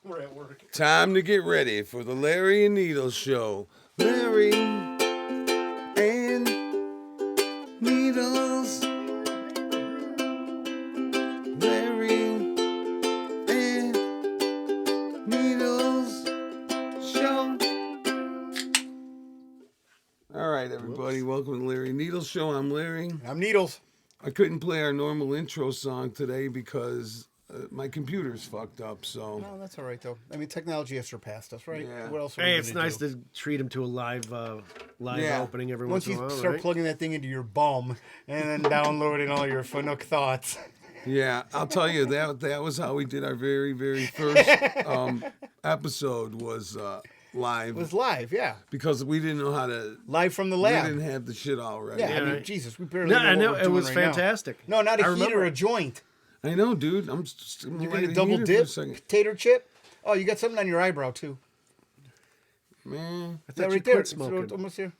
We're at work. Time to get ready for the Larry and Needle Show. Larry and Needles. Larry and Needles Show. All right, everybody. Welcome to the Larry and Needles Show. I'm Larry. I'm Needles. I couldn't play our normal intro song today because my computer's fucked up, so... No, that's all right, though. I mean, technology has surpassed us, right? Yeah. What else? Hey, it's nice to treat him to a live Yeah. opening every Once once in you a while, start right? plugging that thing into your bum and then downloading all your Fanuc thoughts. Yeah, I'll tell you, that was how we did our very, very first episode was live. It was live, yeah. Because we didn't know how to... Live from the We lab. didn't have the shit all ready. Yeah, I mean, right. Jesus, we barely No, know I what know we're it doing was right now. fantastic. No, not a I heat or remember a it. joint. I know, dude. I'm You're light going to double heater dip? for a second. Potato chip? Oh, you got something on your eyebrow, too. Man, I Is that thought you right there? quit It's smoking. almost here.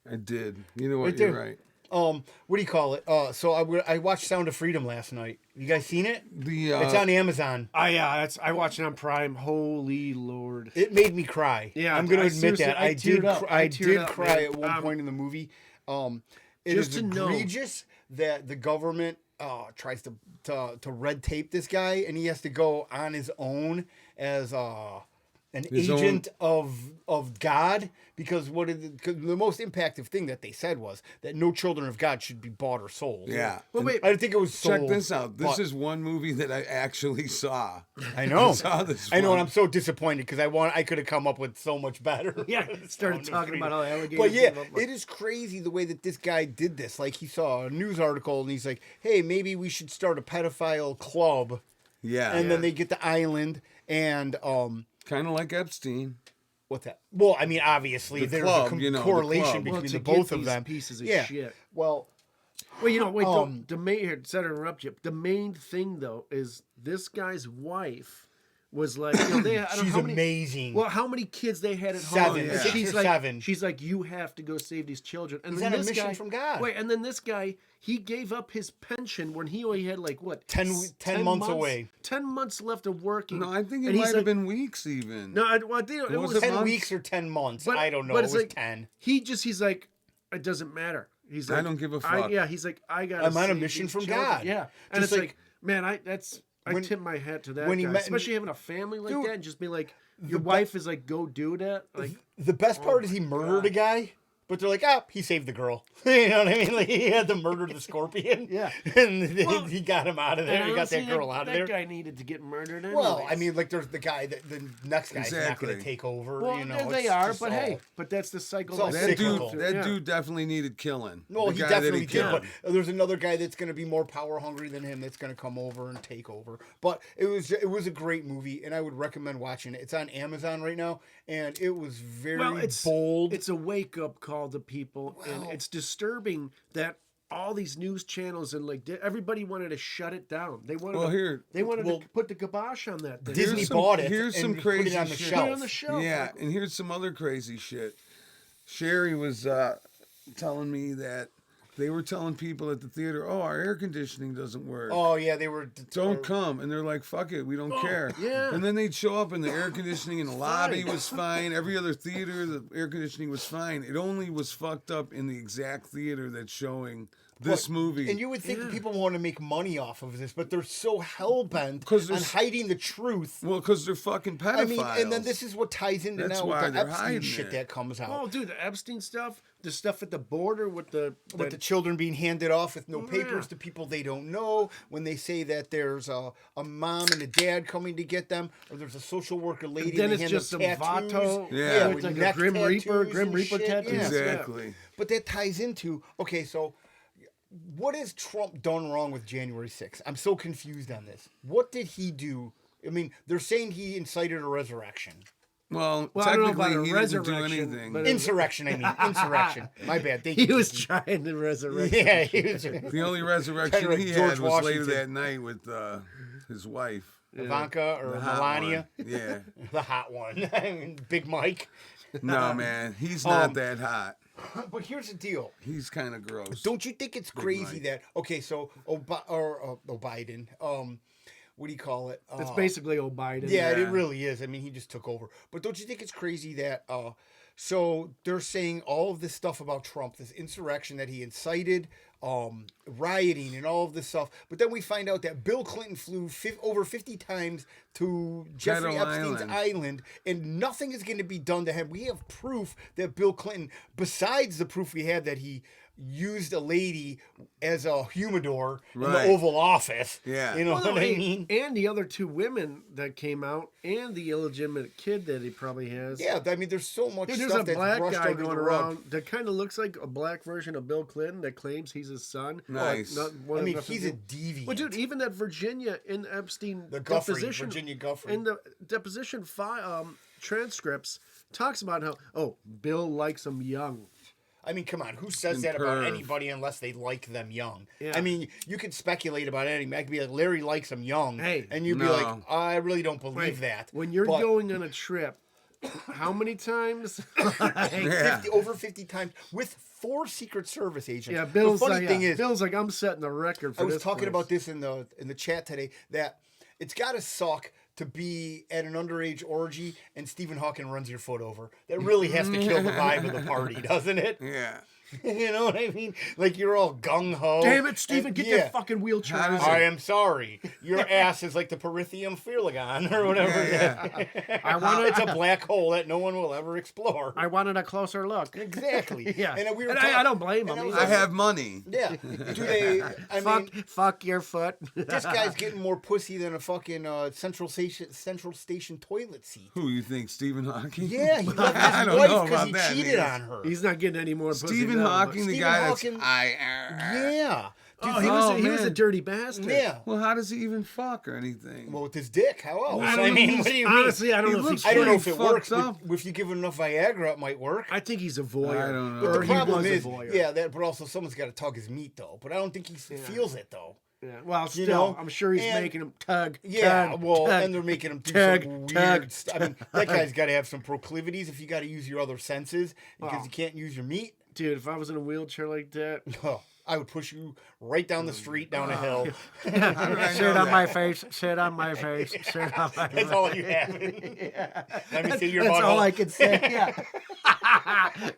I did. You know what? Right You're there. right. What do you call it? So I watched Sound of Freedom last night. You guys seen it? It's on Amazon. Yeah, I watched it on Prime. Holy Lord. It made me cry. Yeah, I'm going to admit seriously, that. I I did. teared up. I I teared did up, cry man. at one point in the movie. It Just is to know. egregious that the government tries to red tape this guy, and he has to go on his own as an His agent of God, because the most impactful thing that they said was that no children of God should be bought or sold. Yeah. Well, wait. I think it was sold. Check this out. This but- is one movie that I actually saw. I know. I saw this I know, one. and I'm so disappointed because I could have come up with so much better. Yeah, started Sound of talking about Freedom. all alligators. But yeah, and all- it is crazy the way that this guy did this. Like, he saw a news article and he's like, "Hey, maybe we should start a pedophile club." Yeah. And then they get the island and Kind of like Epstein. what's that? Well, I mean, obviously The there's club, a you know, the correlation club. Well, between to the get both of these them. pieces of yeah. shit. Well, Well, wait, the main here, sorry to interrupt you. The main thing though is this guy's wife was like, they I don't know she's how many, amazing. Well, how many kids they had at Seven. home? And Yeah. 6 she's or like, 7. She's like, you have to go save these children. And He's then on a this mission guy, from God. Wait, and then this guy, he gave up his pension when he only had like what 10 months away. 10 months left of working. No, I think it And might he's have like- been weeks even. No, I think it Was was it 10 months? weeks or 10 months. But- I don't know. but It it's was like- 10. He's like, it doesn't matter. He's like, I don't give a fuck. yeah, he's like, I got. I'm on a mission from God. Yeah, and Just it's like- like, man, I when- tip my hat to that when guy, he met- especially having a family like Dude, that, and just be like, your be- wife is like, go do that. Like, The best part is he murdered a guy, but they're like, he saved the girl. You know what I mean? Like, he had to murder the scorpion. Yeah. And Well, he got him out of there. and He got that honestly, girl out of that there. guy needed to get murdered anyway. Well, I mean, like, there's the guy that the next guy's not Exactly. going to take over. well, you know, they it's are, just but all- hey, but that's the cycle. It's all that That they cyclical. go dude, through. that Yeah. dude definitely needed killing. No, The he guy that definitely did. killed. But there's another guy that's going to be more power hungry than him that's going to come over and take over. But it was a great movie, and I would recommend watching it. It's on Amazon right now, and it was very bold. It's a wake up call to people, and it's disturbing that all these news channels and like everybody wanted to shut it down. They wanted Well, to, here- they wanted to put the kibosh on that thing. Disney Here's some- bought it. here's and some just put it crazy on the shit. Put shelf. it on the shelf. Yeah, Like, and here's some other crazy shit. Sherry was telling me that they were telling people at the theater, "Oh, our air conditioning doesn't work. Oh yeah, they were. Don't come." And they're like, "Fuck it, we don't care." yeah. And then they'd show up, and the air conditioning in the lobby was fine. Every other theater, the air conditioning was fine. It only was fucked up in the exact theater that's showing this movie. And you would think that people want to make money off of this, but they're so hell bent 'Cause on there's- hiding the truth. Well, because they're fucking pedophiles. I mean, and then this is what ties into That's now why with the they're Epstein hiding shit it. that comes out. oh, dude, the Epstein stuff, the stuff at the border with the Children being handed off with no papers Yeah. to people they don't know, when they say that there's a mom and a dad coming to get them, or there's a social worker lady then and they it's hand just them some tattoos. vato, Yeah. with with like a neck Grim Reaper, tattoos Grim and Reaper shit, tattoos. yeah. exactly. But that ties into, okay, so what has Trump done wrong with January 6th? I'm so confused on this. What did he do? I mean, they're saying he incited a resurrection. Well, Well, I don't know technically, about a he didn't do resurrection, anything. but Insurrection, I mean. Insurrection. My bad. Thank He you. was trying to resurrect. Yeah, he was. The only resurrection Kinda like he George had was later Washington. that night with his wife. Ivanka or The hot Melania. one. Yeah. The hot one. I mean, Big Mike. No, man. He's not that hot. But here's the deal. He's kind of gross. Don't you think it's crazy Mike. that, okay, so Biden what do you call it? It's basically O'Biden. Yeah, it really is. I mean, he just took over. But don't you think it's crazy that so they're saying all of this stuff about Trump, this insurrection that he incited, rioting and all of this stuff. But then we find out that Bill Clinton flew over 50 times to Jeffrey Epstein's island, and nothing is going to be done to him. We have proof that Bill Clinton, besides the proof we had that he used a lady as a humidor in the Oval Office. Yeah. You know what I mean? And the other two women that came out, and the illegitimate kid that he probably has. Yeah, I mean, there's so much There's stuff a black that's guy brushed going under the rug. around that kind of looks like a black version of Bill Clinton that claims he's his son. Nice. I mean, he's a deviant. Well, dude, even that Virginia in Epstein The Guffrey, deposition, Virginia Guffrey. in the deposition transcripts talks about how Bill likes him young. I mean, come on, who says that about anybody unless they like them young? Yeah. I mean, you could speculate about anything. I could be like, Larry likes them young, and you'd be no. like, I really don't believe that. When you're going on a trip, how many times? 50 times with 4 Secret Service agents. Yeah, Bill's the funny thing is, Bill's like, I'm setting the record for I was this talking place. about this in the chat today, that it's got to suck to be at an underage orgy and Stephen Hawking runs your foot over. That really has to kill the vibe of the party, doesn't it? Yeah. You know what I mean? Like, you're all gung-ho. Damn it, Stephen, get that fucking wheelchair out. I am sorry. Your ass is like the Perithium Phlegon or whatever. Yeah. It's a black hole that no one will ever explore. I wanted a closer look. Exactly. Yeah. And we were And talking, I don't blame him. was I like, have money. Yeah. Do they? I mean, Fuck your foot. this guy's getting more pussy than a fucking Central Station toilet seat. Who you think, Stephen Hawking? Yeah, he left I his don't wife know because about he that, cheated man. on her. He's not getting any more pussy. Stephen now, Hawking, the Stephen guy Hawking- that's Yeah. Oh, he was he was a man. dirty bastard. Yeah. Well, how does he even fuck or anything? Well, with his dick, how else? I don't know, mean, what do you mean? honestly, I don't He know if looks he I don't know if pretty it works. fucked up. If you give him enough Viagra, it might work. I think he's a voyeur. I don't know. But Or the he problem was is, a voyeur. yeah, but also someone's got to tug his meat, though. But I don't think he feels it, though. Yeah. Well, still, know? I'm sure he's And- making him tug. Yeah, tug, well, tug. and they're making him do tug, some tug, weird stuff. I mean, that guy's got to have some proclivities if you got to use your other senses because you can't use your meat. Dude, if I was in a wheelchair like that, Oh, I would push you right down the street, down a hill. How did I sit know on that? my face, sit on my face, sit on my That's face. all you have. Let me see your That's butthole. all I can say. Yeah.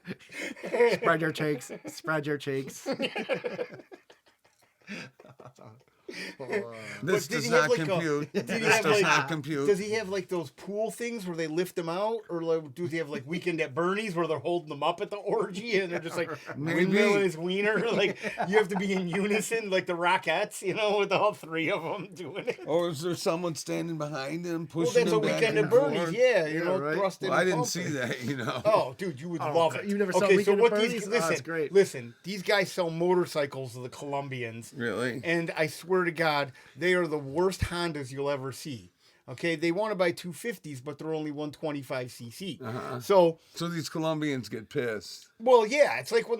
Spread your cheeks. Spread your cheeks. This did does he not have, like, compute. did he This have, does like- not compute. Does he have like those pool things where they lift them out, or like, does he have like Weekend at Bernie's where they're holding them up at the orgy and they're just like Maybe. windmilling his wiener? Like you have to be in unison, like the Rockettes, you know, with all 3 of them doing it. Or is there someone standing behind him Well, pushing that's a him back Weekend and at Bernie's, forth? yeah, you Yeah, know, right. thrusting. Well, I and didn't pumping. see that, you know. Oh, dude, you would love it. You never saw okay, so Weekend at what Bernie's? these Oh, listen, that's great. listen, these guys sell motorcycles to the Colombians. Really? And I swear to God, they are the worst Hondas you'll ever see. Okay, they want to buy 250s, but they're only 125cc. So, So these Colombians get pissed. well, yeah, it's like when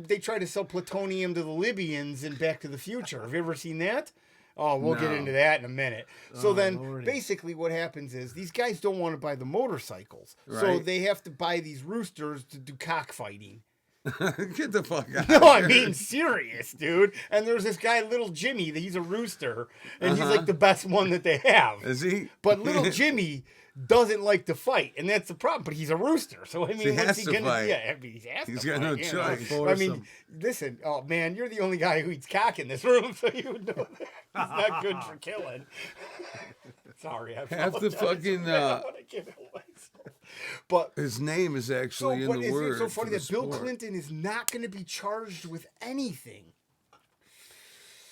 they try to sell plutonium to the Libyans in Back to the Future. Have you ever seen that? Oh, we'll get No. into that in a minute. So then, Lordy. basically, what happens is these guys don't want to buy the motorcycles, so Right. they have to buy these roosters to do cockfighting. Get the fuck out. No, I mean serious, dude. And there's this guy, Little Jimmy. He's a rooster, and he's like the best one that they have. Is he? But Little Jimmy doesn't like to fight, and that's the problem. But he's a rooster, so I mean, he what's has he to gonna? fight. Yeah, I mean, he has He's to got no fight, you know? choice. I mean, listen, oh man, you're the only guy who eats cock in this room, so you would know that. He's not good for killing. Sorry, I Half the apologize. fucking, I wanna give it myself. But His name is actually in but the is word. it so funny for that the Bill sport. Clinton is not going to be charged with anything?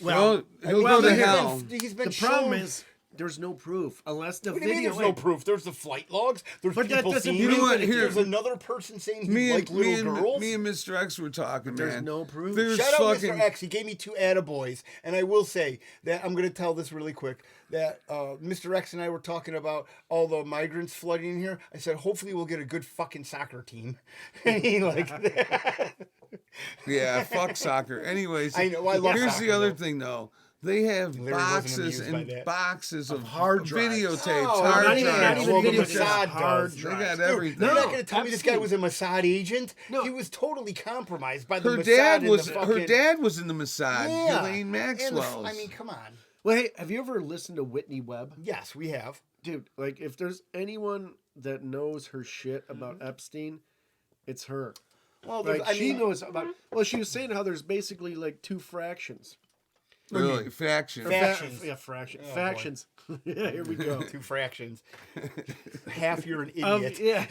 Well, he'll well, go to he's hell. He's been The problem shown- is there's no proof unless the What do you mean video. there's no proof? There's the flight logs. There's But that people doesn't seeing You know it. what? Here- There's another person saying he Me liked and, little girls. me and Mr. X were talking, There's man. no proof. There's Shout out fucking, Mr. X. He gave me 2 attaboys. And I will say that I'm going to tell this really quick. That Mr. X and I were talking about all the migrants flooding in here. I said, hopefully we'll get a good fucking soccer team. And he like that. Yeah, fuck soccer. Anyways, I know, I love here's soccer, the other though. thing, though. They have Larry wasn't boxes amused by and that. boxes of hard drives. videotapes, Oh, hard not even- drives. not even well, the video, Mossad hard does. They drives. got everything. You're No, not going to tell me this guy Epstein. was a Mossad agent? No. He was totally compromised by the Her Mossad dad and was the fucking... her dad was in the Mossad. Yeah. Ghislaine And the- Maxwell's. I mean, come on. Well, hey, have you ever listened to Whitney Webb? Yes, we have. Dude, like, if there's anyone that knows her shit about Epstein, it's her. Well, Like, she knows about. Well, she was saying how there's basically like two fractions. Really, faction. Factions. Fractions. Oh, boy. Factions. Yeah, here we go. two fractions. Half you're an idiot. Yeah.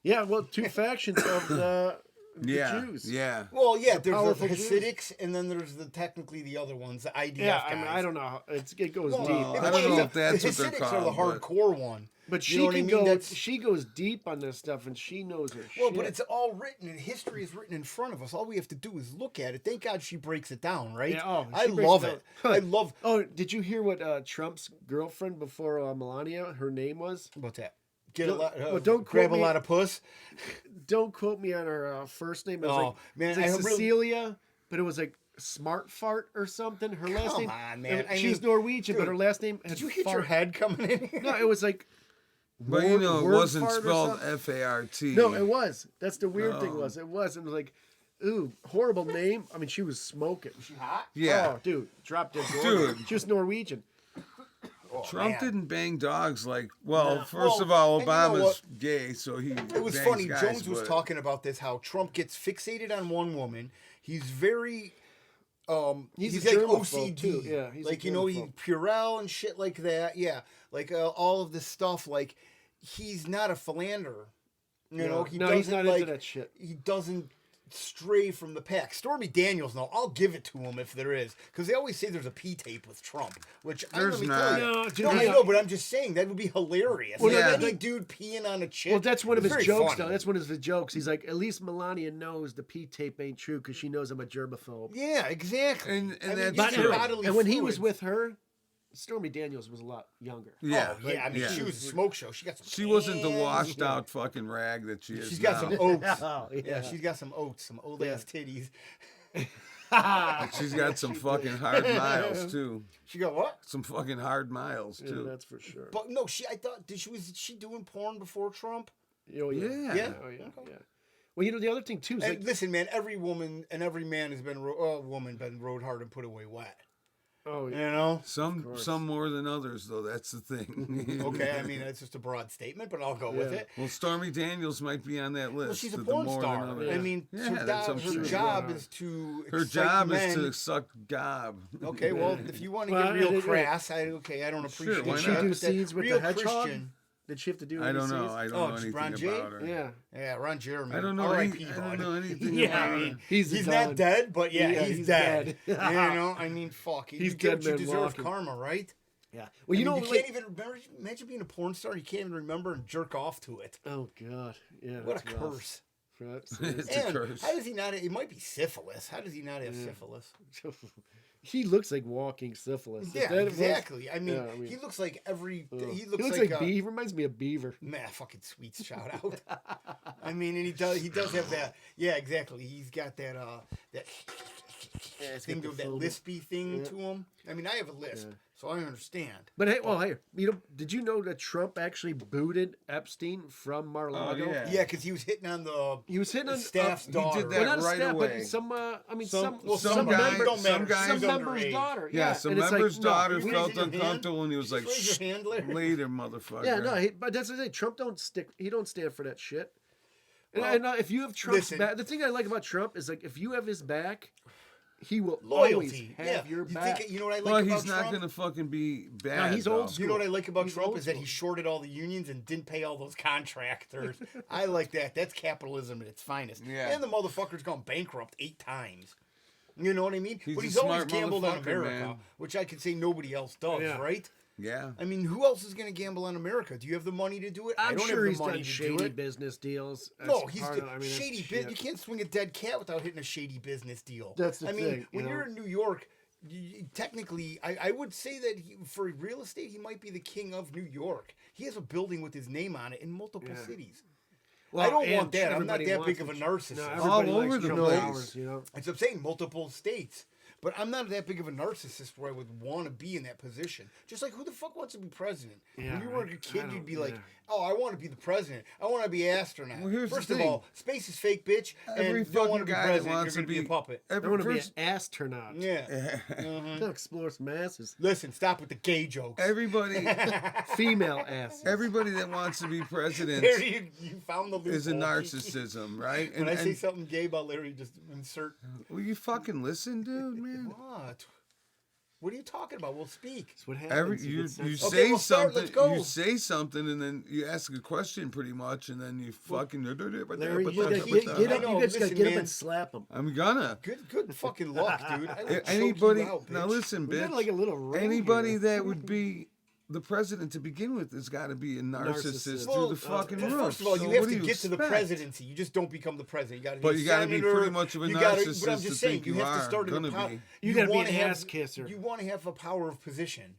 Yeah, well, two factions of the Jews. Yeah. Well, yeah, there's powerful the Jews. Hasidics, and then there's technically the other ones, the IDF Yeah, guys. I mean, I don't know. It goes Well, deep. I don't know if that's the what they're Hasidics called, are the but- hardcore one. But You she know what I can mean? go. That's- She goes deep on this stuff, and she knows her Well, shit. but it's all written, and history is written in front of us. All we have to do is look at it. Thank God she breaks it down, right? Yeah, oh, I she breaks love it it. down. I love. Oh, did you hear what Trump's girlfriend before Melania, her name was? What's that? Get a Don't- lot. well, don't grab quote a me. lot of puss. Don't quote me on her first name. It was Oh, like, man, it was like I really- Cecilia, but it was like Smart Fart or something. Her last Come name. on, man. I She's mean, Norwegian, but dude, her last name. Did had you hit your fart. head coming in here? No, it was like. But you know, it word wasn't fart or spelled something. F-A-R-T. No, it was. That's the weird thing. No. Was it was? It was like, ooh, horrible name. I mean, she was smoking. She hot? Yeah. Oh, dude, drop dead Dude. She was Norwegian. Oh, Trump man. didn't bang dogs like, well, No. first Well, of all, and you know Obama's what? gay, so he It was bangs funny. guys, Jones was but- talking about this. How Trump gets fixated on one woman. He's very. He's a like germaphobe, OCD. too. Yeah, he's a like, you know, he germaphobe. Purell and shit like that. Yeah, like all of this stuff. Like, he's not a philanderer. You know, he no, doesn't he's not like, into that shit. He doesn't stray from the pack. Stormy Daniels, no, I'll give it to him if there is, because they always say there's a P tape with Trump, which There's let me not. tell you. No, dude, No, I yeah. know, but I'm just saying that would be hilarious. Well, Like, yeah. any dude peeing on a chick. Well, that's one of it's his very jokes, funny. though. That's one of his jokes. He's like, at least Melania knows the P tape ain't true because she knows I'm a germaphobe. Yeah, exactly. And I mean, that's use your true. bodily And when he was fluids. with her, Stormy Daniels was a lot younger. Yeah. Oh, yeah, I mean, yeah. she was a smoke show. She got some. She wasn't the tans. washed out fucking rag that she is She's got now. some oats. Oh, Yeah, she's got some oats, some old ass titties. She's got some fucking hard miles too. She got what? Some fucking hard miles Yeah, too. that's for sure. But no, I thought was she doing porn before Trump? Oh, yeah. Yeah. Yeah. Oh, yeah. Yeah. Well, you know, the other thing, too, is And like, listen, man, every woman and every man has been been rode hard and put away wet. oh, You yeah. know? Some more than others though. That's the thing. Okay, I mean that's just a broad statement, but I'll go with Yeah. it. Well, Stormy Daniels might be on that list. Well, she's a the porn more star. than others. I mean, Yeah, her, that's her what I'm job saying. is to Her excite job men. is to suck gob. Okay, well, if you want to Well, get real and crass, I don't Sure, appreciate why Did she not? that. do But that scenes with real the hedgehog? Christian. Did she have to do I any don't know. scenes? I don't Oh, know it's anything Ron J? about her. Yeah. Yeah, Ron Jeremy. I don't know. R.I.P. I don't bud. know anything Yeah, about I her. mean, he's not done. dead, but yeah, Yeah, he's, he's dead. dead. You know, I mean, fuck. He's you get dead what you man deserve walking. karma, right? Yeah. Well, I you mean, know, you like, can't even remember. Imagine being a porn star. You can't even remember and jerk off to it. oh god, yeah. What a that's rough. curse! That's- It's a And curse. how does he not? It might be syphilis. How does he not have syphilis? he looks like walking syphilis. Is Yeah, that what it was? exactly. I mean, Yeah, I mean- he looks like every. Ugh. He looks like, like, He reminds me of Beaver. man, fucking sweet shout out. I mean, and he does have that. Yeah, exactly. He's got that that it's thing, got the that phobia. lispy thing Yeah. to him. I mean, I have a lisp, so I understand. But hey, well, hey, you know, did you know that Trump actually booted Epstein from Mar-a-Lago? yeah. Yeah, because he was hitting on the He was hitting on staff's he daughter. did well, that not a right staff, away. but some. I mean, Some- some well, some some member, guy- don't matter. some guy- some She's member's underage. daughter. Yeah, some and it's like, member's no, daughter raise felt your hand. uncomfortable, and he was like, Just raise your hand, Larry. "Later, motherfucker." Yeah, no, but that's the thing. Trump don't stick. He don't stand for that shit. And, Well, and if you have Trump's listen. back, the thing I like about Trump is like if you have his back, he will Loyalty. always have Yeah. your You back. think, you know what I like Well, about he's not Trump? gonna fucking be bad. he's old though. school. You know what I like about He's Trump old is that he school. shorted all the unions and didn't pay all those contractors. I like that. That's capitalism at its finest. Yeah. And the motherfucker's gone bankrupt 8 times. You know what I mean? He's but a he's always smart gambled on motherfucker, America, man. which I could say nobody else does, Yeah. right? Yeah. I mean, who else is going to gamble on America? Do you have the money to do it? I I'm don't sure have he's the money done to shady do it. business deals. No, That's he's part of- I mean, that's shady shit. business. You can't swing a dead cat without hitting a shady business deal. That's the I mean, thing, when you you're know? in New York, technically, I would say that for real estate, he might be the king of New York. He has a building with his name on it in multiple Yeah. cities. Well, I don't and want that. I'm not everybody that wants big of a it. narcissist. No, All everybody over likes the Trump place. Towers, you know. It's I'm saying multiple states. But I'm not that big of a narcissist where I would want to be in that position. Just like, who the fuck wants to be president? Yeah, When you were a I kid, don't- you'd be like, yeah. oh, I want to be the president. I want to be an astronaut. Well, here's the First of thing. all, space is fake, bitch. Every And don't want to fucking be guy that president. You're wants going to to be a puppet. I every want to be first- an astronaut. Yeah. To explore some asses. Listen, stop with the gay jokes. everybody, Female asses. everybody that wants to be president There you found the loophole. is a Kiki. narcissism, right? When I say something gay about Larry, just insert. will you fucking listen, dude, man? What? What are you talking about? We'll speak. That's what happens. You get sensitive. Okay, say well, start. something, Let's go. you say something, and then you ask a question, pretty much, and then you fucking. Larry, you Look, gotta Kiki, get I up. know, You just gotta listen, get up man. and slap him. I'm gonna. Good fucking luck, dude. I will choke Anybody you out, now, bitch. listen, We bitch. got like a little ring Anybody here. that would be the president to begin with has got to be a narcissist Narcissist. through the fucking well, roof. first of all, So you have what to do get to the expect? presidency. You just don't become the president. You got to be. But a you gotta be senator. pretty much of a You gotta- narcissist But I'm to just saying, think you you have to are start in the gonna power. be. You gotta be wanna an have- ass kisser. You want to have a power of position.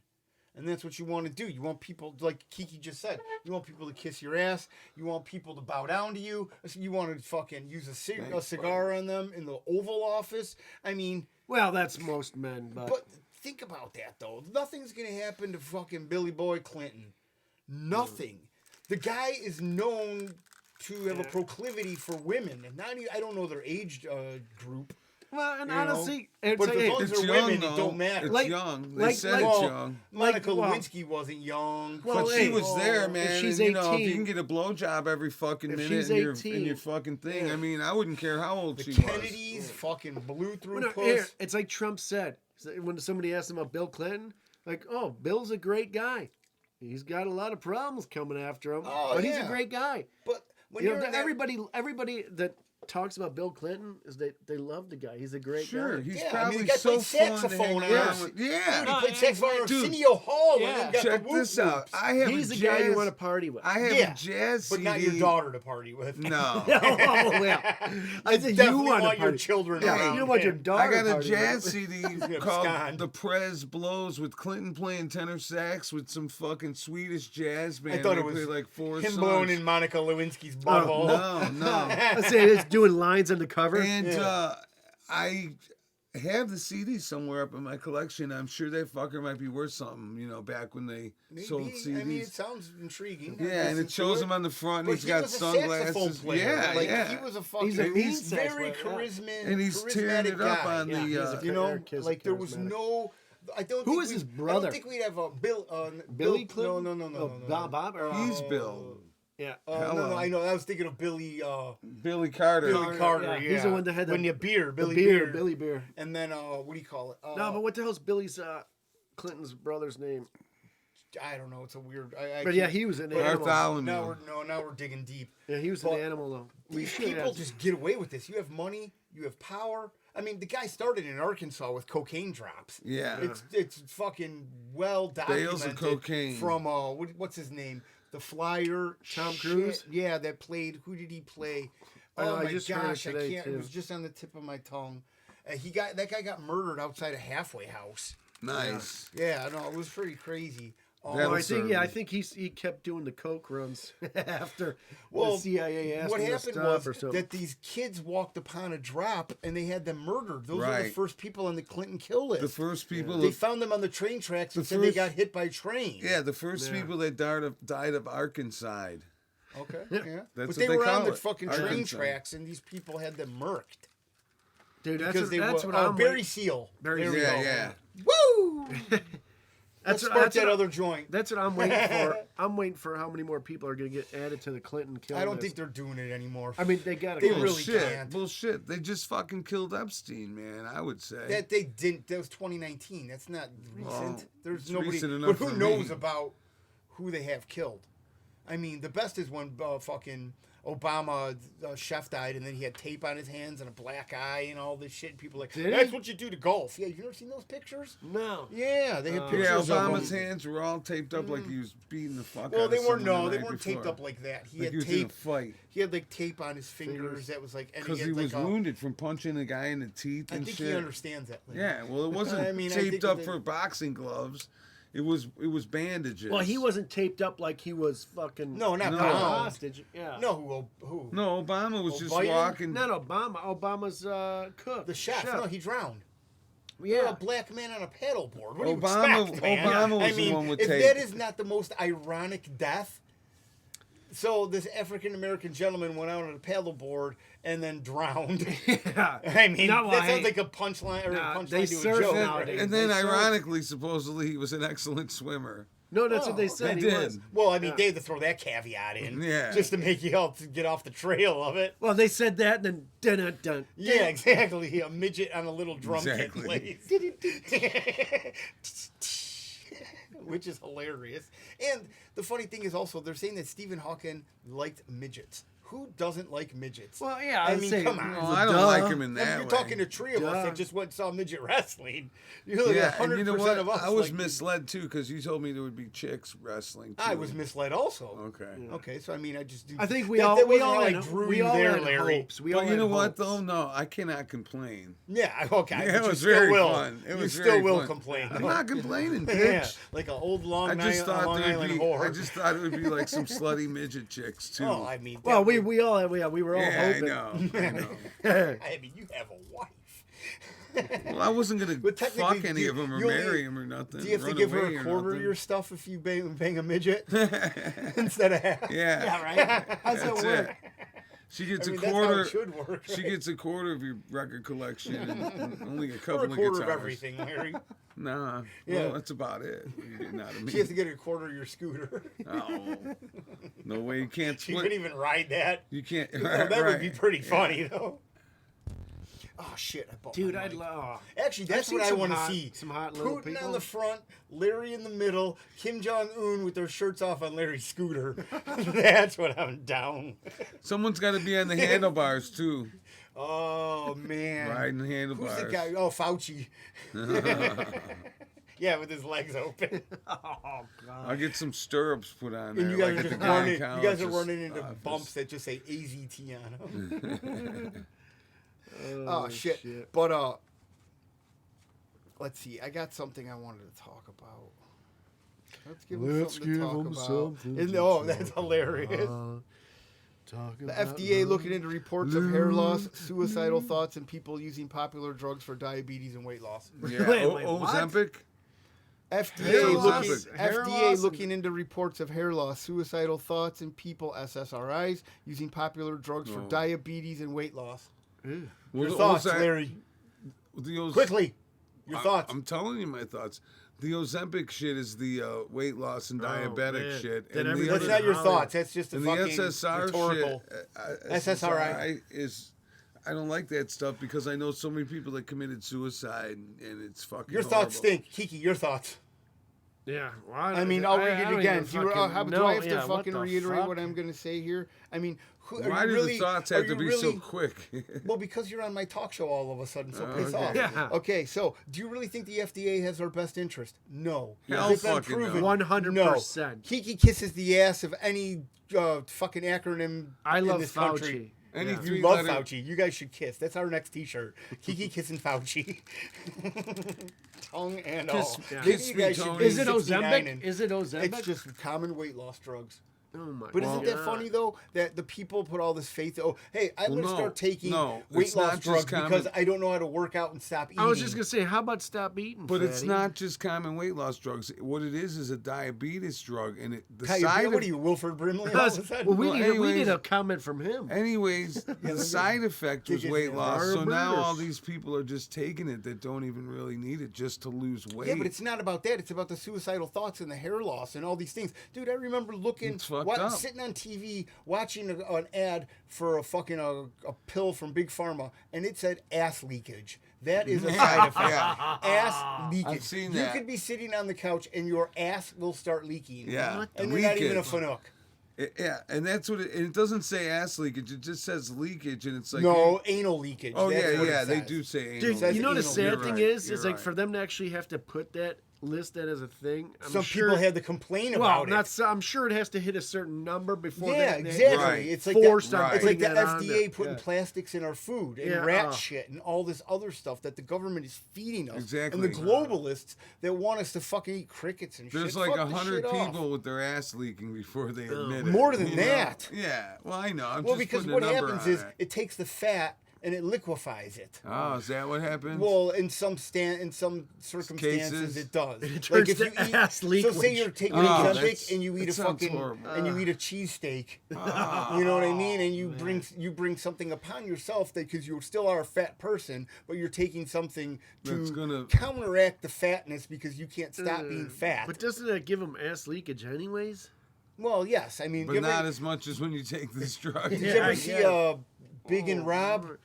And that's what you want to do. You want people, like Kiki just said, you want people to kiss your ass. You want people to bow down to you. You want to fucking use a cigar on them in the Oval Office. I mean, Well, that's most men, but think about that, though. Nothing's going to happen to fucking Billy Boy Clinton. Nothing. The guy is known to have a Yeah. proclivity for women. And not even, I don't know their age group. well, and you know, honestly, it's but like, as hey, long as It's they're young, women, though. it don't matter. It's Like- young. They like- said like- it's Well, young. Monica well- Lewinsky wasn't young. Well, But she hey, was there, if man. she's and, you know, if 18 you can get a blowjob every fucking if minute she's in your 18, fucking thing, yeah. I mean, I wouldn't care how old The she Kennedys fucking blew through Well, no, puss. here, it's like Trump said when somebody asked him about Bill Clinton, like, "Oh, Bill's a great guy. He's got a lot of problems coming after him, Oh, but he's a yeah. great guy." But when You you're know, in that- everybody that talks about Bill Clinton is they love the guy. He's a great was. Sure, guy. he's Yeah, I mean, probably the guy so played fun to saxophone hang on around us. with. Dude, Yeah, he played saxophone on dude. Arsenio Hall. Yeah. And then got Check the this out. I have He's a the jazz, guy you want to party with. I have Yeah, a jazz but CD. not your daughter to party with. No. oh, well, I think you Definitely want to want your party. children Yeah, around you don't want your him. daughter. I got a partying jazz with. CD gonna called abscond. "The Prez Blows" with Clinton playing tenor sax with some fucking Swedish jazz band. I thought They it was played like four him songs. blowing in Monica Lewinsky's butthole. No. Let's say it's doing lines on the cover. And Yeah. I have the CD somewhere up in my collection. I'm sure that fucker might be worth something, you know, back when they Maybe. sold CDs. I mean, it sounds intriguing. yeah, and it shows him on the front. And But he's got was a saxophone sunglasses. player. Yeah, like, yeah. He was a fucking. He's a mean he's sax very player, yeah. charismatic. And he's tearing it up guy. on Yeah, the. he is a You know, Charismatic. like there was no. I don't. Who think is we- his I brother? don't think we'd have a Bill. Billy Bill, Clinton? No. Oh, Bob or, He's Bill. yeah. No, Hello. I know. I was thinking of Billy. Billy Carter. Billy Carter. yeah. Yeah, He's the one that had when the- you beer, The Billy beer, Beer. Billy Beer. And then what do you call it? No, but what the hell's Billy's Clinton's brother's name? I don't know. It's a weird. But yeah, he was an animal. Bartholomew. Now we're digging deep. Yeah, he was But an animal though. These should people have- just get away with this. You have money, you have power. I mean, the guy started in Arkansas with cocaine drops. Yeah. It's fucking well documented. Bales of cocaine. From what's his name? The Flyer. Tom Shit. Cruise? Yeah, that played. Who did he play? I know, Oh I my just heard it gosh, I today, can't. too. It was just on the tip of my tongue. That guy got murdered outside a halfway house. Nice. Yeah, no, it was pretty crazy. That Well, was I think he kept doing the coke runs after Well, the CIA asked what him to happened stop was or something. that these kids walked upon a drop and they had them murdered. Those were the Right. first people on the Clinton kill list. The first people. They found them on the train tracks and The said they first- got hit by trains. Yeah, the first Yeah. people that died of Arkansas. Okay. Yeah. That's But what they they were on call the it, fucking train Arkansas. tracks and these people had them murked. Dude, Because they that's were what I'm Barry waiting. Seal. Barry There we Seal. go. Yeah. Woo! Let's That's spark that what- other joint. That's what I'm waiting for. I'm waiting for how many more people are going to get added to the Clinton kill I don't list. think they're doing it anymore. I mean, they got They to. really Bullshit. can't. Bullshit. They just fucking killed Epstein, man. I would say. That they didn't. That was 2019. That's not recent. Well, There's it's nobody. recent But enough who for knows me. about who they have killed? I mean, the best is when fucking Obama chef died, and then he had tape on his hands and a black eye and all this shit. And people are like, Did that's he? what you do to golf. Yeah, you never seen those pictures? No. Yeah, they had pictures yeah, of Obama's him. hands were all taped up like he was beating the fuck Well, out they of weren't. someone No, the they night weren't taped before. up like that. He Like had he was in a tape. fight. He had like tape on his fingers. That was like, and Because had, he like, was a- wounded from punching the guy in the teeth I and think shit. he understands that. Like, Yeah, well, it wasn't I mean, I taped think up that- for boxing gloves. It was bandages. Well, he wasn't taped up like he was fucking. No, not No. held bound. hostage. Yeah. No, who? No, Obama was just Biden? walking. Not Obama. Obama's cook. The chef. No, he drowned. You're Yeah. a black man on a paddleboard. What do you Obama- expect, man? Obama was I the mean, one with if tape. that is not the most ironic death. So this African American gentleman went out on a paddleboard and then drowned. Yeah. I mean, No, that hey, sounds like a punchline or a nah, punchline they to a surf joke. nowadays. And then, They surf. ironically, supposedly, he was an excellent swimmer. No, that's what they Oh, said. they he did. was. Well, I mean, Yeah. they had to throw that caveat in, Yeah. just to make you help to get off the trail of it. Well, they said that, and then dun dun. Yeah, exactly. A midget on a little drum kit Exactly. plays. Which is hilarious. And the funny thing is also, they're saying that Stephen Hawking liked midgets. Who doesn't like midgets? Well, yeah, I I'd mean, say- come on. Oh, I don't Duh. like him in I mean, that you're way. talking to three of us Duh. that just went and saw midget wrestling. You're looking Yeah, at and 100% you know what? of us. I was like- misled, too, because you told me there would be chicks wrestling, too. I was misled also. Okay. Okay, so I mean, I just do. I think we that, all that we wasn't all how I had, drew we you all there, had Larry. hopes. We all But you had know what, hopes. though? No, I cannot complain. Yeah, okay. Yeah, but it you was still very will. fun. It you was still very will fun. complain. I'm though. not complaining, bitch. Yeah, like an old Long I just thought Long there'd Island be. whore. I just thought it would be like some slutty midget chicks too. Oh, I mean, Well, that we would- we all we were all yeah, I hoping. know. I know. I mean, you have a wife. Well, I wasn't gonna But technically, fuck any do- of them or you only- marry them or nothing. Do you have to run give her away a or quarter of nothing. your stuff if you bang a midget instead of half? Yeah. Yeah, right. How's that That's work? it. She gets I mean, a that's how quarter. it should work. She right? gets a quarter of your record collection, and only a or couple a of quarter guitars. of everything, Larry. Nah, Yeah. well, that's about it. You're getting out of me. She has to get a quarter of your scooter. Oh, no way! You can't She split. couldn't even ride that. You can't. Oh, Right, that would be right. pretty funny, though. Oh shit! I bought Dude, my I'd mic. love. Actually, that's seen what I some want to hot- see. some hot little Putin people. on the front, Larry in the middle, Kim Jong Un with their shirts off on Larry's scooter. That's what I'm down. Someone's got to be on the handlebars too, Oh man, riding the who's handlebars. the guy? Oh, Fauci. Yeah, with his legs open. Oh God. I'll get some stirrups put on there. And you guys like are at just the running. You guys are gynecologist's running into office. bumps that just say AZT on them. Oh shit! But let's see. I got something I wanted to talk about. Let's give them something to talk about. And, oh, that's hilarious. The FDA looking into reports of hair loss, suicidal thoughts, and people using popular drugs for diabetes and weight loss. Yeah, Wait, what? Ozempic. FDA Hair loss? looking Hair FDA loss looking into reports of hair loss, suicidal thoughts, and people SSRIs using popular drugs for No. diabetes and weight loss. Your Well, thoughts, Ozem- Larry? the Oz- Quickly, your thoughts. I'm telling you my thoughts. The Ozempic shit is the weight loss and diabetic man. shit. Then and the everybody- That's other, not your Hollywood. thoughts. That's just a and the fucking SSR rhetorical. shit. SSRI is. I don't like that stuff because I know so many people that committed suicide and it's fucking. Your thoughts horrible. stink, Kiki. Your thoughts. Yeah. Well, I mean, I'll read it don't again. even Do, you, fucking do know. I have to Yeah, what fucking the reiterate fuck? what I'm going to say here? I mean, who, are Why you do really, the thoughts are have to you be really, so quick? Well, because you're on my talk show all of a sudden, so piss Okay. off. Yeah. Okay, so do you really think the FDA has our best interest? No. Hell Has it been fucking no. proven? 100%. No. Kiki kisses the ass of any fucking acronym I in love this Fauci. country. Any Yeah. You love three-letter- Fauci. You guys should kiss. That's our next T-shirt. Kiki kissing Fauci. Tongue and all. Kiss- yeah. Maybe Kiss you me, guys should Tony. be Is it 69 Ozempic? and- Is it Ozempic? It's just common weight loss drugs. Oh my But God. isn't that funny though that the people put all this faith? Oh, hey, I'm Well, going to no, start taking no, weight it's loss not just drugs because common- I don't know how to work out and stop eating. I was just gonna say, how about stop eating? But it's fatty? not just common weight loss drugs. What it is a diabetes drug, and the Hey, side. what are you, Wilford Brimley? All of a sudden? Well, we Well, need anyways- a comment from him. Anyways, the side effect was Dig weight in. loss. So now Burgers. all these people are just taking it that don't even really need it just to lose weight. Yeah, but it's not about that. It's about the suicidal thoughts and the hair loss and all these things. Dude, I remember looking, It's fucked up. sitting on TV, watching an ad for a fucking a pill from Big Pharma, and it said ass leakage. That is a side effect. Yeah. Ass leakage. I've seen you that. could be sitting on the couch and your ass will start leaking. Yeah. What And you're not even a Leakage. fanook. Yeah, and that's what and it doesn't say ass leakage. It just says leakage, and it's like No, anal leakage. Oh That's yeah, what it yeah, they says. do say anal. Dude, says you know the anal. sad You're thing right, is you're like right. for them to actually have to put that, list that as a thing. I'm Some sure, people had to complain well, about not it. so, I'm sure it has to hit a certain number before. Yeah, they exactly. Right. It's like forced that, on Right. it's like the putting that on FDA there. putting Yeah. plastics in our food and Yeah, rat shit and all this other stuff that the government is feeding us. Exactly. And the globalists that want us to fucking eat crickets and There's shit. like Fuck the 100 shit off. people with their ass leaking before they admit it. More than you know? that. Yeah. Well, I know. I'm Well, just because putting a what number happens on is it. it takes the fat and it liquefies it. Oh, is that what happens? Well, in some circumstances, Cases? it does. It turns to ass so leakage. say you're taking Oh, Ozempic that's- and you eat that a sounds fucking horrible. and you eat a cheesesteak. Ah. You know what I mean? And you bring something upon yourself that because you still are a fat person, but you're taking something That's to gonna- counteract the fatness because you can't stop being fat. But doesn't that give them ass leakage anyways? Well, yes, I mean, But you ever- not as much as when you take this drug. did you Yeah, ever I see guess. Big and Rob?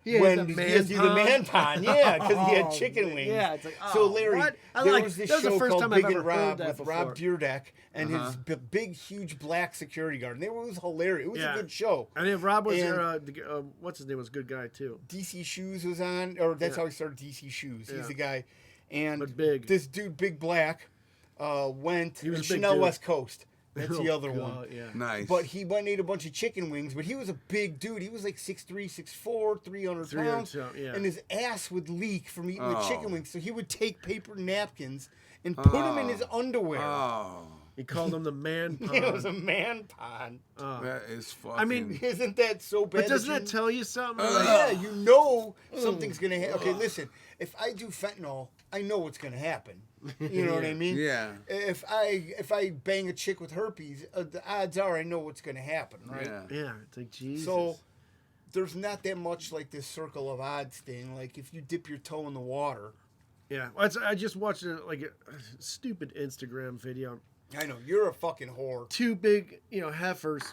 Yeah, when the he man had to do the man pond, yeah, because he had Oh, chicken wings. yeah, it's like, so oh, Larry, what? I there like- was this that was the show first called time I've Big and ever heard Rob that with Rob before. Deerdeck and his big, huge black security guard. And it was hilarious. It was Yeah. a good show. And then Rob was And- there. What's his name? Was a good guy too. DC Shoes was on, or that's Yeah. how he started DC Shoes. He's Yeah. the guy. And But big. this dude, Big Black, went He was and a big Chanel dude. West Coast. That's the Oh, other one. God, yeah. Nice. But he went and ate a bunch of chicken wings, but he was a big dude. He was like 6'3", 6'4", 300 pounds. 300, yeah. And his ass would leak from eating the Oh. chicken wings. So he would take paper napkins and put them in his underwear. Oh, He called him the man pond. It was a man pond. that is fucking. I mean, Isn't that so bad? but doesn't that that tell you something? yeah, you know something's going to happen. Okay, listen. If I do fentanyl, I know what's going to happen. You know what I mean? yeah. If I bang a chick with herpes, the odds are I know what's going to happen, right? Yeah. Yeah, it's like Jesus. So there's not that much like this circle of odds thing. Like if you dip your toe in the water, yeah, well, I just watched a stupid Instagram video. I know you're a fucking whore. Two big, heifers.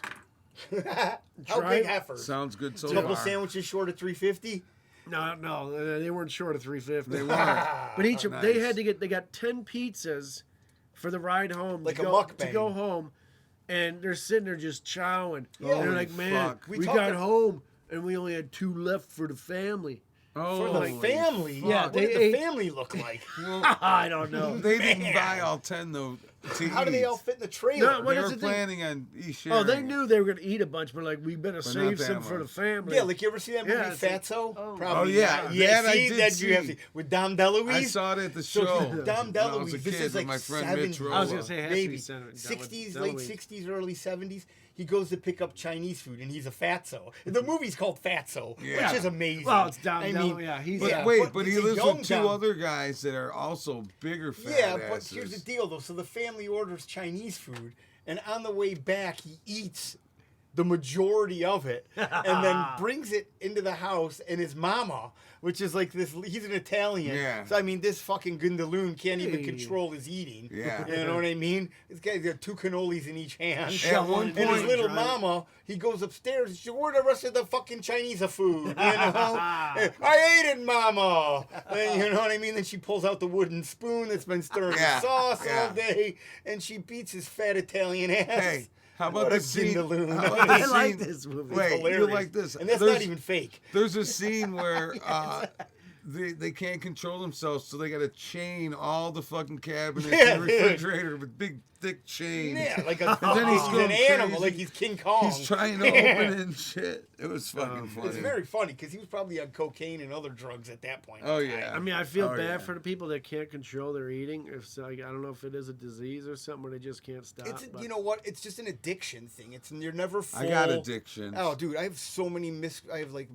How Drive- big heifers? Sounds good so Couple far. sandwiches short of 350. No, they weren't short of 350. They weren't. But each of they Nice. had to get. They got 10 pizzas for the ride home. Like to a go, mukbang. to go home, and they're sitting there just chowing. Yeah. And they're Holy like, man, fuck. we We got talked- home and we only had 2 left for the family. Oh, For the family. Yeah, What they did ate- the family look like? I don't know. They didn't buy all 10 though. To How do they eat. all fit in the trailer? No, what They is were the thing? planning on each Oh, they sharing. knew they were going to eat a bunch, but like, we better not save that some for the much. family. Yeah, like you ever see that movie Yeah, it's like- Fatso? oh. Probably Oh, yeah. not. Yeah, That I see, did that you have see. seen with Dom DeLuise. I saw it at the So show. Dom when I was a DeLuise, this kid is with like my friend 70s. Mitch I was Rolla. gonna say it has to Maybe be Senator 60s, Delaware. late 60s, early 70s. He goes to pick up Chinese food, and he's a fatso. The movie's called Fatso, Yeah. which is amazing. Well, it's Dom I DeLuise. mean, Yeah, he's But yeah. wait, but he he's a lives young with 2 Dom. other guys that are also bigger fat Yeah, but asses. here's the deal, though. So the family orders Chinese food, and on the way back, he eats the majority of it, and then brings it into the house, and his mama, which is like this, he's an Italian. Yeah. So, I mean, this fucking Gundaloon can't even Hey. control his eating. Yeah. You know what I mean? This guy's got 2 cannolis in each hand. At one And his point- little mama, he goes upstairs and she said, where the rest of the fucking Chinese food? You know? I ate it, mama. And you know what I mean? Then she pulls out the wooden spoon that's been stirring Yeah, the sauce yeah. all day, and she beats his fat Italian ass. Hey, how about What the a scene? Gindaloon. How about the I like scene- this movie. Wait, you Hilarious. like this? And that's There's- not even fake. There's a scene where they can't control themselves, so they got to chain all the fucking cabinets Yeah, and dude. refrigerator with big thick chains. Yeah, like a And then he's he's going an animal, crazy. like he's King Kong. He's trying to open it and shit. It was fucking funny. It's very funny because he was probably on cocaine and other drugs at that point. in Oh, time. yeah. I mean, I feel Oh, bad yeah. for the people that can't control their eating. If like, I don't know if it is a disease or something where they just can't stop. It's but- you know what? It's just an addiction thing. It's you're never full. I got addiction. Oh, dude, I have so many I have like,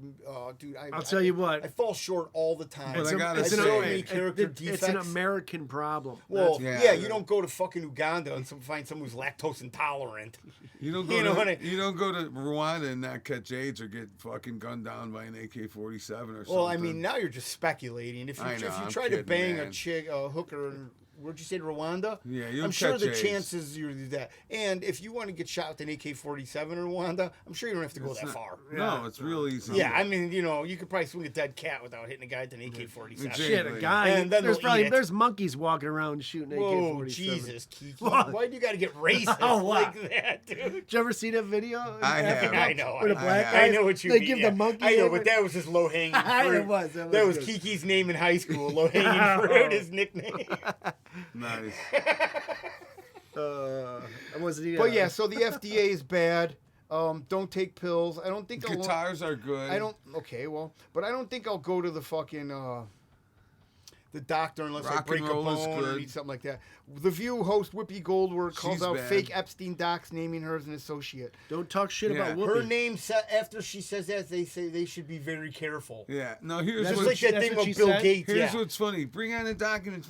dude, I'll tell you what. I fall short all the time. But I gotta have say- so many character it's defects. an American problem. Well, Yeah. yeah, you don't go to fucking Uganda and find someone who's lactose intolerant. You don't go You know to what I- you don't go to Rwanda and not catch AIDS or get fucking gunned down by an AK-47 or something. Well, I mean, now you're just speculating. If you I know, if you I'm try to kidding, bang man. a chick, a hooker, in, where'd you say Rwanda? Yeah, you'll I'm sure catch the AIDS. chances you're that. And if you want to get shot with an AK-47 in Rwanda, I'm sure you don't have to go It's that not- far. No, it's real easy. Yeah, I mean, you know, you could probably swing a dead cat without hitting a guy with an AK-47. Exactly. Shit, a guy. And then there's they'll eat it. there's monkeys walking around shooting Whoa, AK-47. Jesus, Kiki. What? Why do you got to get racist Oh, wow. like that, dude? Did you ever see that video? I have. I know. With a I black have. guy, I know what you they mean. give yeah. the monkey. I know, over- but that was his low hanging fruit. It was. That was good. Kiki's name in high school. Low hanging fruit, his nickname. Nice. Was it? But yeah, so the FDA is bad. Don't take pills. I don't think I'll. Guitars are good. I don't. Okay, well, but I don't think I'll go to the fucking. the doctor unless I Rock break and a roll is bone or good. need something like that. The View host Whoopi Goldberg calls She's out bad. fake Epstein docs, naming her as an associate. Don't talk shit Yeah. about Her Whoopi. name, after she says that, they say they should be very careful. Yeah. No, here's That's Just what like that that's thing what with she Bill said? Gates. Here's Yeah. what's funny. Bring on the documents.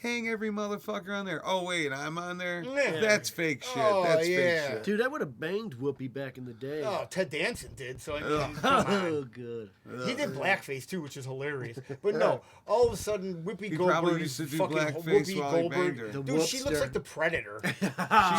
Hang every motherfucker on there. Oh, wait, I'm on there? Yeah. That's fake shit. Oh, That's yeah. fake shit. Dude, I would have banged Whoopi back in the day. Oh, Ted Danson did. So I mean, Ugh. come on. Oh, good. He did blackface too, which is hilarious. But no, all of a sudden, Whoopi He Goldberg probably is used to do fucking blackface Whoopi while he banged Goldberg. her. The Dude, she looks whoopster. like the Predator. She's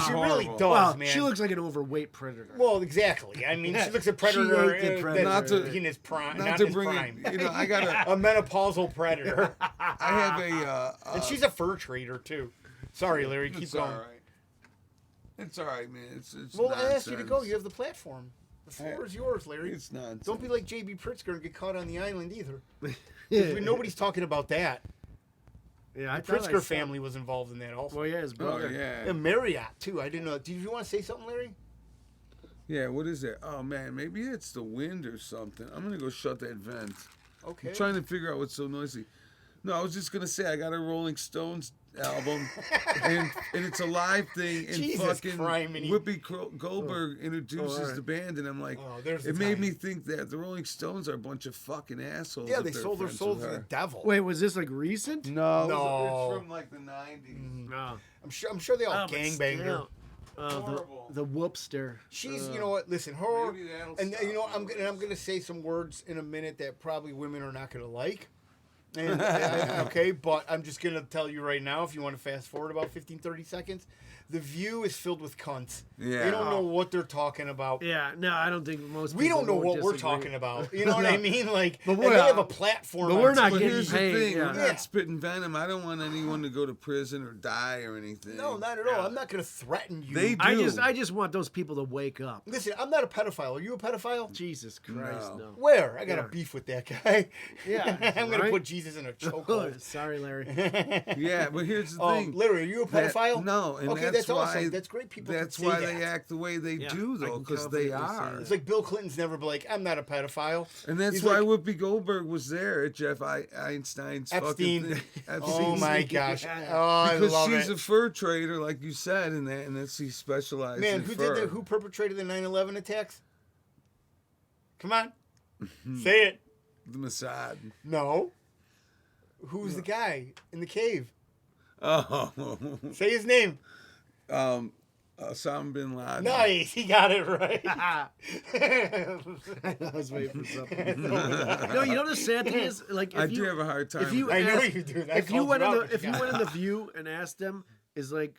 She really horrible. does, Well, man. she looks like an overweight predator. Well, exactly. I mean, she looks a She predator, ate the that- predator. Not to- in his prime. Not Not to his bring prime. it, I got A menopausal predator. I have a. And she's a fur trader too. Sorry, Larry. Keep It's going. all right. It's all right, man. It's Well, nonsense. I asked you to go. You have the platform. The floor is yours, Larry. It's nonsense. Don't be like J.B. Pritzker and get caught on the island either. 'Cause nobody's talking about that. Yeah, I The thought I Pritzker saw- family was involved in that also. Well, yeah, his Oh brother. yeah. And Marriott too. I didn't know. Did you want to say something, Larry? Yeah. What is it? Oh man, maybe it's the wind or something. I'm gonna go shut that vent. Okay. I'm trying to figure out what's so noisy. No, I was just gonna say I got a Rolling Stones album, and it's a live thing, and Jesus fucking criminy. Whoopi Goldberg introduces alright. the band, and I'm like, Oh, there's the it made time. me think that the Rolling Stones are a bunch of fucking assholes. Yeah, if they they're sold their friends souls with to the her. devil. Wait, was this like recent? No, No. it's from like the '90s. No. I'm sure they all Oh, but gangbanged her. still. Oh, Horrible. the whoopster. She's, you know what? Listen, her, Maybe that'll and stop you know, them. I'm gonna say some words in a minute that probably women are not gonna like. And okay, but I'm just gonna tell you right now, if you want to fast forward about 15, 30 seconds, The View is filled with cunts. Yeah. They don't know what they're talking about. Yeah, no, I don't think most We people don't know won't what we're disagree. talking about. You know what I mean? Like, But and we're they not- have a platform. but on we're not But TV. here's the Hey, thing: yeah. we're Yeah. not spitting venom. I don't want anyone to go to prison or die or anything. No, not at all. I'm not gonna threaten you. They I do. just want those people to wake up. Listen, I'm not a pedophile. Are you a pedophile? Jesus Christ, No. no. Where? I got Yeah. a beef with that guy. Yeah, I'm gonna right? put Jesus in a Oh, chokehold. sorry, Larry. Yeah, but here's the thing. Larry, are you a that- pedophile? no, and okay, that's why awesome. That's great. People. That's can say why that. they act the way they Yeah, do, I though, can because they confidently say are. that. It's like Bill Clinton's never be like, I'm not a pedophile. And that's He's why like, Whoopi Goldberg was there at Jeff Einstein's Epstein. fucking thing. Oh my gosh! Yeah. Oh, I Because love she's it. a fur trader, like you said, and that's he specializes Man, in who fur. did who perpetrated the 9/11 attacks? Come on, say it. The Mossad. No. Who's the guy in the cave? Oh, Say his name. Osama bin Laden. Nice, he got it right. I was waiting for something. No, you know the sad thing is, like, if I you, do have a hard time. if you with I that. know ask- you do. I if you called went in out, the but if you got went in it. the View and asked them, is like,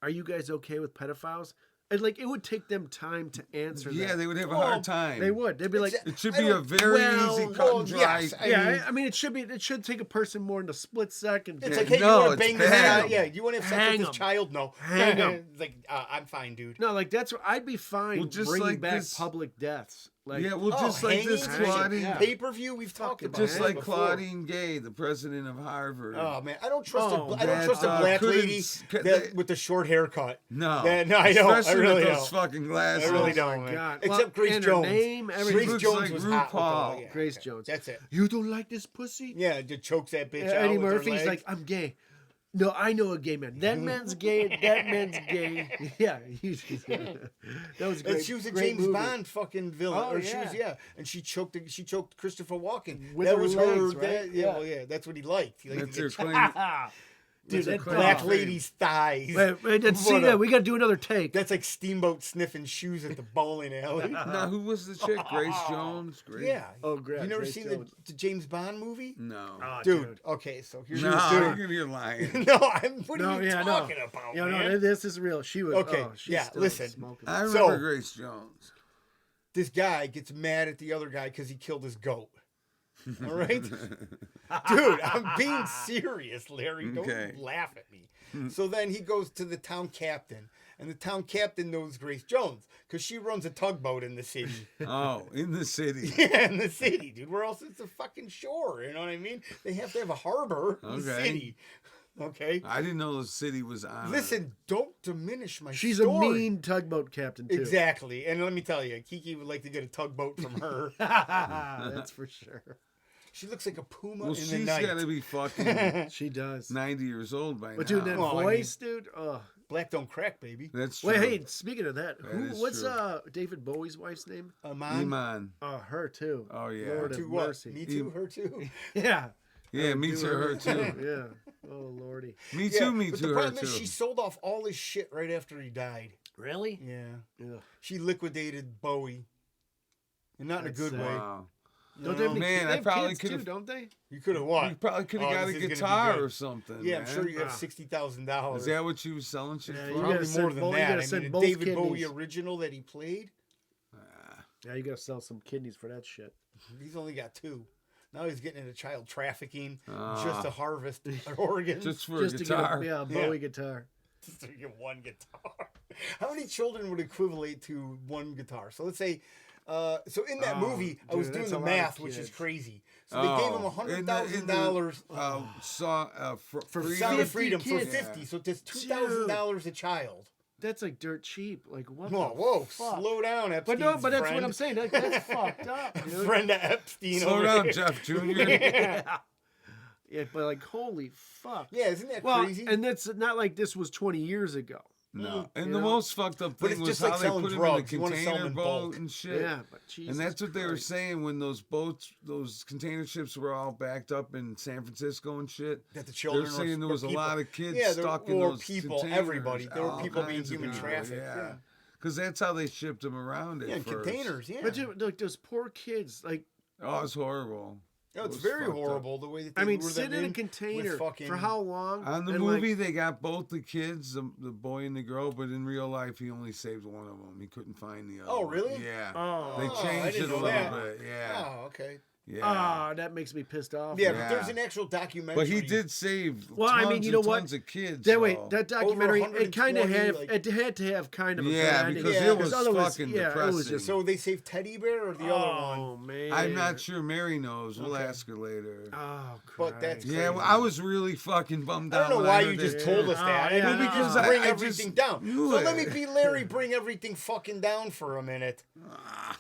are you guys okay with pedophiles? And like, it would take them time to answer. Yeah, that. they would have a Well, hard time. They would. They'd be like, It's- It should I be a don't- very well, easy cut well, and dry. yes, yeah. I mean, it should take a person more than a split second. It's to- like, hey, No, you want to it's bang this bad. guy? Yeah, you want to have sex Hang with this 'em. child? No. Hang 'em. It's like, I'm fine, dude. No, like that's what I'd be fine Well, just bringing like back this- public deaths. Like, Yeah, well, just like this hanging? Claudine, Yeah. Pay-per-view, we've talked about just that like before. Claudine Gay, the president of Harvard. Oh man, I don't trust Oh, I don't that, trust a black couldn't lady s- that, they- with the short haircut. No, No, I don't. Especially I really with those don't. fucking glasses. I really Oh, don't, my man. God. Except Well, Grace and her Jones. name, everything. Grace Looks Jones like was hot. with RuPaul. all- yeah, Grace okay. Jones. That's it. You don't like this pussy? Yeah, just chokes that bitch out. Eddie with her Murphy's legs. like, I'm gay. No, I know a gay man. That man's gay. That man's gay. Yeah, that was great. And she was a great James movie. Bond fucking villain. Oh, or she was, yeah. and she choked Christopher Walken. With that her was legs, her. right? That, yeah, Yeah. well, yeah, that's what he liked. He liked That's to her get claim. Dude, That's that her black claim. lady's thighs. Wait, let's see What that. a- We got to do another take. That's like Steamboat sniffing shoes at the bowling alley. Now, who was the chick? Grace Jones? Grace? Yeah. Oh, great. You never Grace seen Jones. the James Bond movie? No. Oh, Dude, okay, so here's No, dude. you're lying. No, what No, are you yeah, talking about, No, man? no, this is real. She was. Okay, oh, she's yeah, still listen. smoking. I remember So- Grace Jones. This guy gets mad at the other guy because he killed his goat. All right? Dude, I'm being serious, Larry. Don't Okay. laugh at me. So then he goes to the town captain, and the town captain knows Grace Jones because she runs a tugboat in the city. Oh, in the city. Yeah, in the city, dude. Where else is the fucking shore? You know what I mean? They have to have a harbor in the Okay. city. Okay? I didn't know the city was on. Listen, don't diminish my She's story. a mean tugboat captain, too. Exactly. And let me tell you, Kiki would like to get a tugboat from her. That's for sure. She looks like a puma Well, in the she's night. got to be fucking She does. 90 years old by But now. dude, that Well, I voice, dude. Black don't crack, baby. That's true. Wait, hey, speaking of that, is what's true. David Bowie's wife's name? Iman. Iman. Her too. Oh, yeah. Lord To of what? mercy. Me too. Her too. Yeah. Yeah, me too, her too. Yeah. Oh lordy. Me Yeah, too, me but too, the her problem too. is she sold off all his shit right after he died. Really? Yeah. Ugh. She liquidated Bowie, and not in a That's good sad. way. Wow. You Don't know? they have, any, Man, they I have probably kids could've- too, don't they? You could have You what? probably could have Oh, got a this is gonna be guitar good. or something. Yeah, man. I'm sure you have Ah. $60,000. Is that what you was selling shit Yeah, for? you Probably gotta send more than both- you that. gotta I send mean, a both David Bowie kidneys. original that he played, Yeah, you gotta sell some kidneys for that shit. he's only got 2. Now he's getting into child trafficking Ah. just to harvest organs. Just for Just a to guitar. get a Bowie guitar. Just to get one guitar. How many children would equivalent to one guitar? So let's say, so in that Oh, movie, I was dude, doing that's the a lot of math, which is kids. crazy. So they gave him $100,000 For for Sound of 50 Freedom for kids. 50. So it's $2,000 a child. That's like dirt cheap. Like what? Whoa, the whoa, fuck? slow down, But Epstein's no, but that's friend. what I'm saying. That's fucked up, dude. Brenda Epstein. Slow over down, here. Jeff Jr. Yeah, but like, holy fuck. Yeah, isn't that Well, crazy? and that's not like this was 20 years ago. No. And You the know? most fucked up But thing it's was just how like they selling put him drugs. in You a wanna sell 'em container in boat bulk. and shit. Yeah, but Jesus And that's what they were Christ. saying when those boats, those container ships were all backed up in San Francisco and shit. that the children They're were- saying there were was a people. lot of kids Yeah, there stuck in were those people, containers. everybody. There were all people being kinds of human people, trafficked. Yeah. Yeah. Because that's how they shipped them around Yeah, in first. containers. Yeah. But dude, like those poor kids, like Oh, it's horrible. No, it's It was very fucked up. horrible the way that they I mean, lure sit them in a container with fucking, for how long? On the And, movie, like, they got both the kids, the boy and the girl, but in real life, he only saved one of them. He couldn't find the other. Oh, one. really? Yeah. Oh. They Oh, I changed didn't it a know little that. bit. Yeah. Oh, okay. Yeah. Ah, that makes me pissed off. Yeah, Yeah. but there's an actual documentary. But he did save Well, I mean, tons you know and what? tons of kids. That wait, though. that documentary, it kind of 120, had, like- it had to have kind of a Yeah, bad ending. because Yeah, it was otherwise, fucking yeah, depressing. it was just. So they saved Teddy Bear or the other Oh one? man, I'm not sure Mary knows. We'll Okay. ask her later. Oh, But that's Christ. Yeah, well, I was really fucking bummed I out. don't know when why heard you that. just told us Oh, that. yeah, I mean, no. because I- bring I everything just down. knew So it. let me be Larry. Bring everything fucking down for a minute.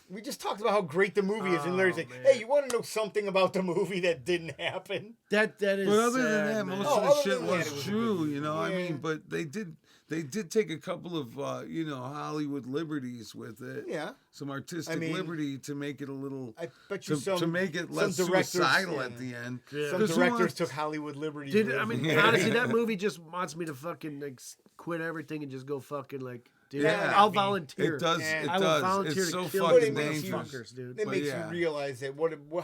We just talked about how great the movie is, and Larry's like, man. "Hey, you want to know something about the movie that didn't happen?" that is. But other than sad, that, man. most Oh, of the other shit than that, was it was a true, good you know. I movie. mean, but they did take a couple of Hollywood liberties with it. Yeah. Some artistic mean, liberty to make it a little I bet you to make it less some directors, suicidal yeah. at the end. Yeah. Some 'Cause who directors wants- took Hollywood liberties. Dude, with I it. mean, Yeah. honestly, that movie just wants me to fucking like quit everything and just go fucking like, dude, Yeah. I'll I mean, volunteer. It does. Yeah. It I will does. volunteer It's to so kill But fucking it makes you- dangerous. fuckers, dude. It But makes yeah. you realize that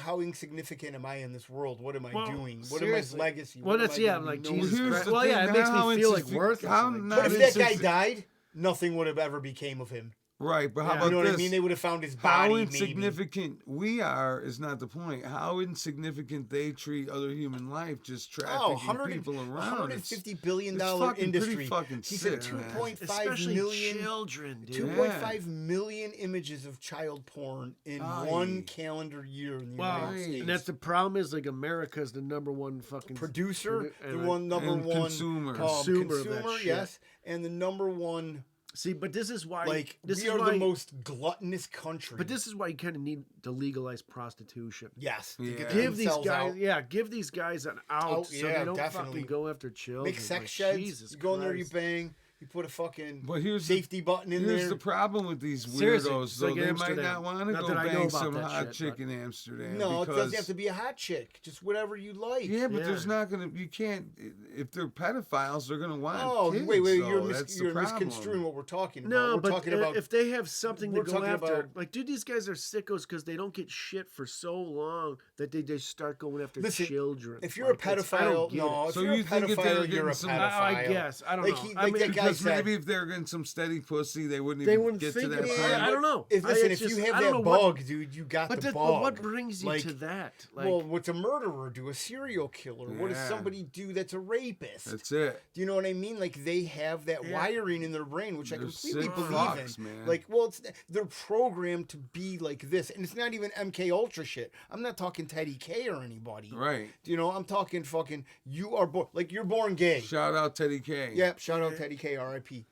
how insignificant am I in this world? What am I Well, doing? What am seriously. my legacy? Well, What am that's I yeah. gonna I'm like be known Jesus for? Here's Christ. the Well, yeah, thing, it makes how me feel like insignificant- worthless. how like, not But if that guy insignificant- died, nothing would have ever became of him. Right, but how Yeah. about You know what this? I mean? They would have found his How body. maybe. insignificant we are is not the point. How insignificant they treat other human life, just Oh, trafficking people around. $150 billion it's fucking industry. pretty fucking He said sick, man. 2.5 especially million, children, dude. 2.5 million images of child porn in Aye. one calendar year in the Well, United States. and that's the problem is like America's the number one fucking Producer, and, the like, one number and one consumer. Consumer of that shit. yes, and the number one. See, but this is why Like this we is are why, the most gluttonous country. But this is why you kind of need to legalize prostitution. yes, to Yeah. get Give these themselves guys, out. yeah, give these guys an out Out, so yeah, they don't definitely. fucking go after children. Make sex Like, sheds. Jesus You go in there, you Christ. bang. You put a fucking But here's safety button in Here's there. the problem with these Seriously, weirdos, it's though. like They might Amsterdam. not want to Not go that I know bang about some that hot shit, chick but- in Amsterdam. No, it because, doesn't have to be a hot chick. Just whatever you like. Yeah, but Yeah. there's not gonna. You can't. If they're pedophiles, they're gonna want. Oh, kids, wait, though. you're, That's the you're problem. misconstruing what we're talking about. No, we're but talking about if they have something to we're go talking after, about- like, dude, these guys are sickos because they don't get shit for so long that they just start going after Listen, children. if you're a Like, I don't pedophile, get no. it. If So you're you a think if they were pedophile, getting you're a some- pedophile. I guess. I don't like know. He, I like mean, that guy Because said. maybe if they're getting some steady pussy, they wouldn't They even wouldn't get to think that of it. point. I don't know. If, listen, if just- you have I don't that know what- bug, dude, you got But the that, bug. but what brings you Like, to that? Like, well, what's a murderer do? A serial killer? What does Yeah. somebody do that's a rapist? That's it. Do you know what I mean? Like they have that Yeah. wiring in their brain, which I They're completely sick believe fucks, in. man. Like, well, they're programmed to be like this, and it's not even MK Ultra shit. I'm not talking Teddy K or anybody. Right. You know, I'm talking fucking. You are born like you're born gay. Shout out Teddy K. Yep. Shout out Teddy K. R.I.P.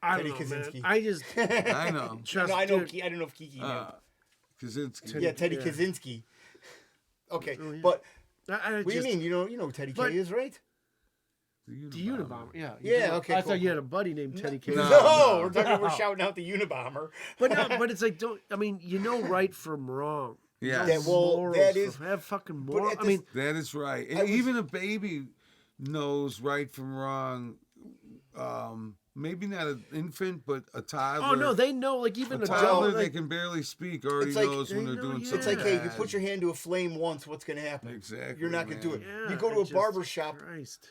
I don't Teddy know, man. Kaczynski. I just I know. trust. No, I know. dude, I don't know if Kiki. knew. Kaczynski. Yeah, Teddy yeah. Kaczynski. Okay, Oh, yeah. but I what do you just- mean? You know who Teddy but- K is, right? The Unabomber, yeah. Yeah, okay, I cool, thought you cool. had a buddy named Teddy K. No, No. we're shouting out the Unabomber. But no, but it's like, don't. I mean, you know right from wrong. You Yeah. know That- well, morals that is- have fucking but moral. at I this- mean, That is right. I was- Even a baby knows right from wrong. Maybe not an infant, but a toddler. oh no, they know. Like even a adult, toddler like, that can barely speak already It's like- knows when They they're know, doing yeah. something It's like, hey, you bad. put your hand to a flame once, what's going to happen? Exactly, You're not going to do it. yeah, You go to it a just- barber shop Christ.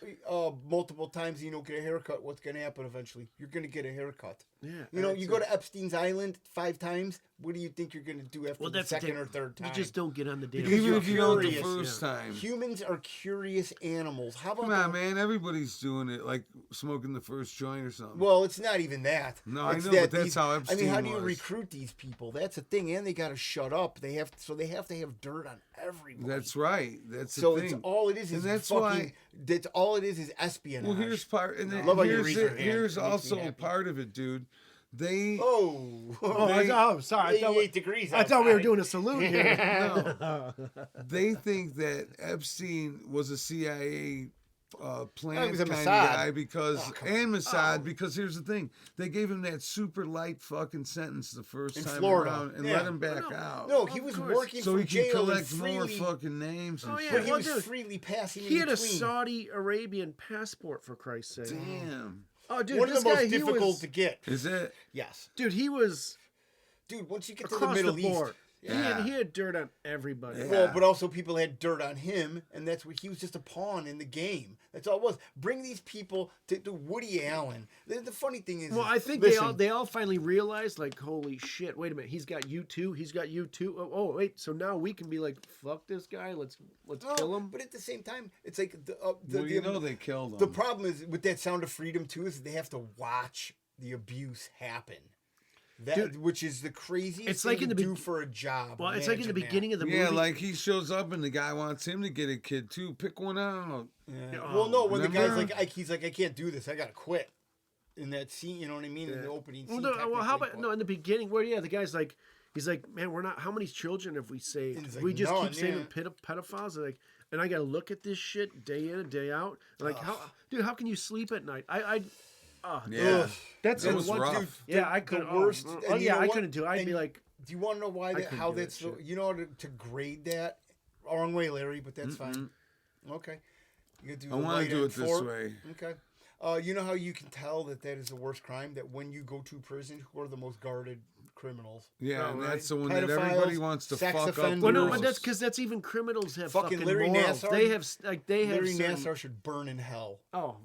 multiple times and you don't get a haircut, what's going to happen eventually? You're going to get a haircut. Yeah, You know, that's you go it. to Epstein's Island 5 times, what do you think you're going to do after Well, the that's the second thing. or third time? You just don't get on the damn. Because Even you're if you don't the curious, first yeah. time. Humans are curious animals. How about Come on, the- man. Everybody's doing it, like smoking the first joint or something. Well, it's not even that. No, I It's know, that but that's how I mean, how Epstein do you was. recruit these people? That's the thing, and they got to shut up. They have to have dirt on everybody. That's right. That's the so. thing. It's all it is And is that's fucking. why- That's all it is espionage. Well, here's part, and then Love how you here's raise your hand. here's It makes me also happy. part of it, dude. They Oh, Sorry. I thought, 88 degrees. I thought we were outside. doing a salute here. no, they think that Epstein was a CIA plant was a kind of Mossad. guy because Oh, come and Mossad because here's the thing, they gave him that super light fucking sentence the first In time Florida. around and Yeah. let him back No. out. No, he Of was course. working so from he can jail and collect more freely. fucking names and Oh, yeah, But shit. he well, was dude, freely passing. He in had a between. Saudi Arabian passport, for Christ's sake. Damn. Oh, dude, One of this the guy, most he difficult was, to get. Is it? Yes, dude, he was dude. Once you get to the across Middle the East, board. Yeah. He had dirt on everybody. Yeah. well, but also people had dirt on him, and that's what he was just a pawn in the game. That's all it was. Bring these people to Woody Allen. The funny thing is, Well, I think listen, they all finally realized, like, holy shit! Wait a minute, he's got you too. He's got you too. Oh, wait, so now we can be like, fuck this guy. Let's No, kill him. But at the same time, it's like Well, you know they killed him. the problem is with that Sound of Freedom too is they have to watch the abuse happen. That Dude, which is the craziest it's thing like in to the do for a job. Well, it's like in the Imagine that. beginning of the movie. yeah, like he shows up and the guy wants him to get a kid too. Pick one out. Yeah. Oh, Well, no, when the guy's remember? like, he's like, I can't do this. I gotta quit. In that scene, you know what I mean? In the opening Well, scene. no, well, how technically, about no? In the beginning, where the guy's like, he's like, man, we're not. How many children have we saved? He's like, we just none, keep saving yeah. pedophiles. Like, and I got to look at this shit day in and day out. Like, dude, how can you sleep at night? Yeah. Ugh. That's It the was one. rough. Dude, yeah, I could. the worst. Oh, and you yeah, know I what? couldn't do it. I'd And be like, do you want to know why that? couldn't How do that that's so? shit. You know how to grade that? Wrong way, Larry, but that's fine. Okay. You gotta do I the want light to do and it this fork. way. Okay. You know how you can tell that is the worst crime? That when you go to prison, who are the most guarded criminals? Yeah, Oh, and right. that's the one that everybody Pedophiles, wants to sex fuck offenders. up. well, no, girls. but that's because that's even criminals have Fucking fucking Larry morals. Nassar? They have they have Larry certain, Nassar should burn in hell. Oh,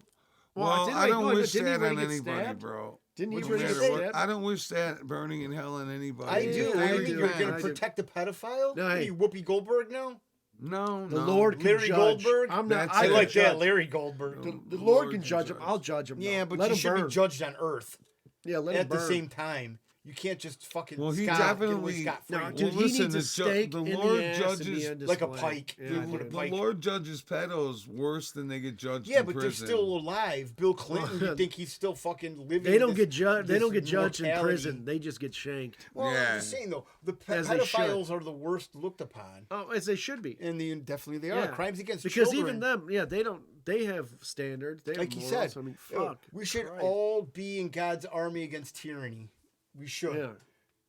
Well, I don't wish didn't he that really on get anybody, stabbed? bro. Didn't he What'd No you really just get say? matter stabbed? what, I don't wish that burning in hell on anybody. I do. I What do you do. mean you're going I to do. protect a pedophile? No, What are hey. you Whoopi Goldberg now? No, The no. Lord can Larry judge. Goldberg? I'm not. That's I it. can like judge. Larry Goldberg. The Lord can judge him. I'll judge him. Yeah, though. but let you him should burn. be judged on Earth Yeah, let him at the burn. same time. You can't just fucking Well, he get away definitely- scot-free. No, Well, dude, he listen, needs a the stake the in the Lord ass judges- and be on like a display. pike. Yeah, The- dude. The Like- Lord judges pedos worse than they get judged Yeah, in but prison. they're still alive. Bill Clinton, you think he's still fucking living? They don't this- get judged. They this don't get judged in mortality. prison. They just get shanked. Well, Yeah. I'm just saying though, the As they should. pedophiles are the worst looked upon, Oh, as they should be. and definitely they are Yeah. crimes against Because children. even them, yeah, they don't. They have standards. They have like you morals. said, I mean, yo, fuck. we should Christ. all be in God's army against tyranny. We should. Yeah.